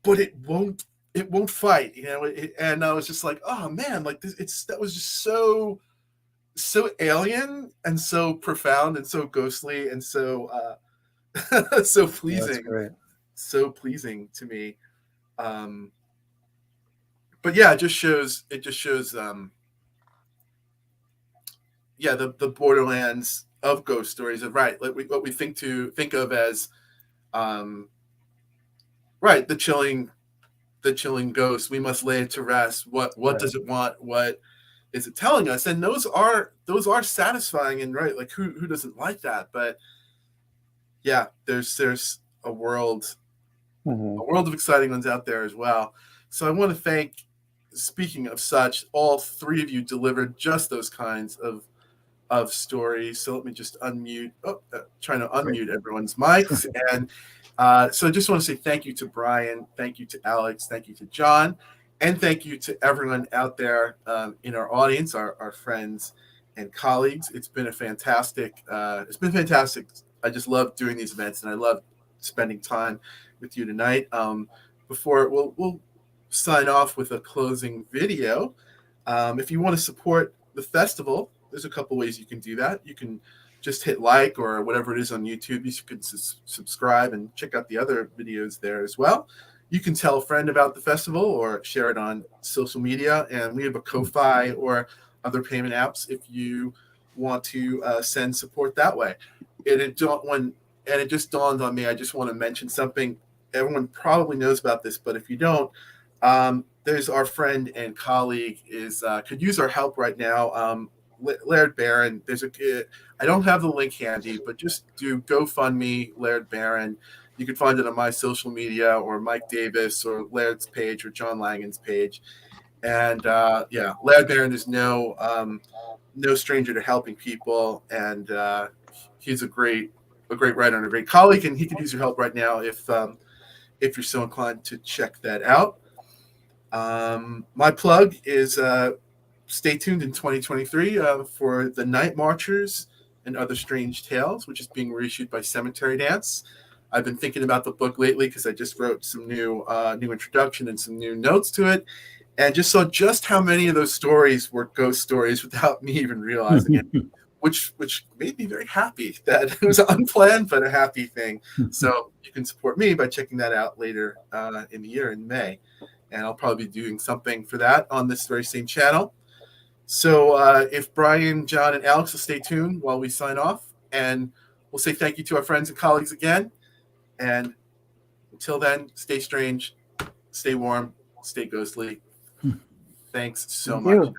[SPEAKER 1] but it won't fight. And I was just like, oh man, like that was just so alien and so profound and so ghostly and so so pleasing.
[SPEAKER 2] That's great.
[SPEAKER 1] So pleasing to me. But yeah, it just shows the borderlands of ghost stories of what we think of as the chilling ghost. We must lay it to rest. What does it want? What is it telling us? And those are satisfying and like who doesn't like that? But yeah, there's a world of exciting ones out there as well. So I want to thank, speaking of such, all three of you delivered just those kinds of stories. So let me just unmute. Trying to unmute everyone's mics. And so I just want to say thank you to Brian, thank you to Alex, thank you to John, and thank you to everyone out there in our audience, our friends and colleagues. It's been fantastic. I just love doing these events, and I love spending time with you tonight. Before we'll sign off with a closing video. If you want to support the festival, there's a couple ways you can do that. You can just hit like or whatever it is on YouTube. You can subscribe and check out the other videos there as well. You can tell a friend about the festival or share it on social media. And we have a Ko-Fi or other payment apps if you want to send support that way. And it just dawned on me, I just want to mention something. Everyone probably knows about this, but if you don't, there's our friend and colleague could use our help right now. Laird Barron. I don't have the link handy, but just do GoFundMe Laird Barron. You can find it on my social media or Mike Davis or Laird's page or John Langen's page. And Laird Barron is no stranger to helping people, and he's a great writer and a great colleague, and he could use your help right now if you're so inclined to check that out. My plug is stay tuned in 2023 for The Night Marchers and Other Strange Tales, which is being reissued by Cemetery Dance. I've been thinking about the book lately because I just wrote some new introduction and some new notes to it, and just saw just how many of those stories were ghost stories without me even realizing it, which made me very happy that it was unplanned but a happy thing. So you can support me by checking that out later in the year in May, and I'll probably be doing something for that on this very same channel. So if Brian, John, and Alex will stay tuned while we sign off, and we'll say thank you to our friends and colleagues again. And until then, stay strange, stay warm, stay ghostly. Thanks so much.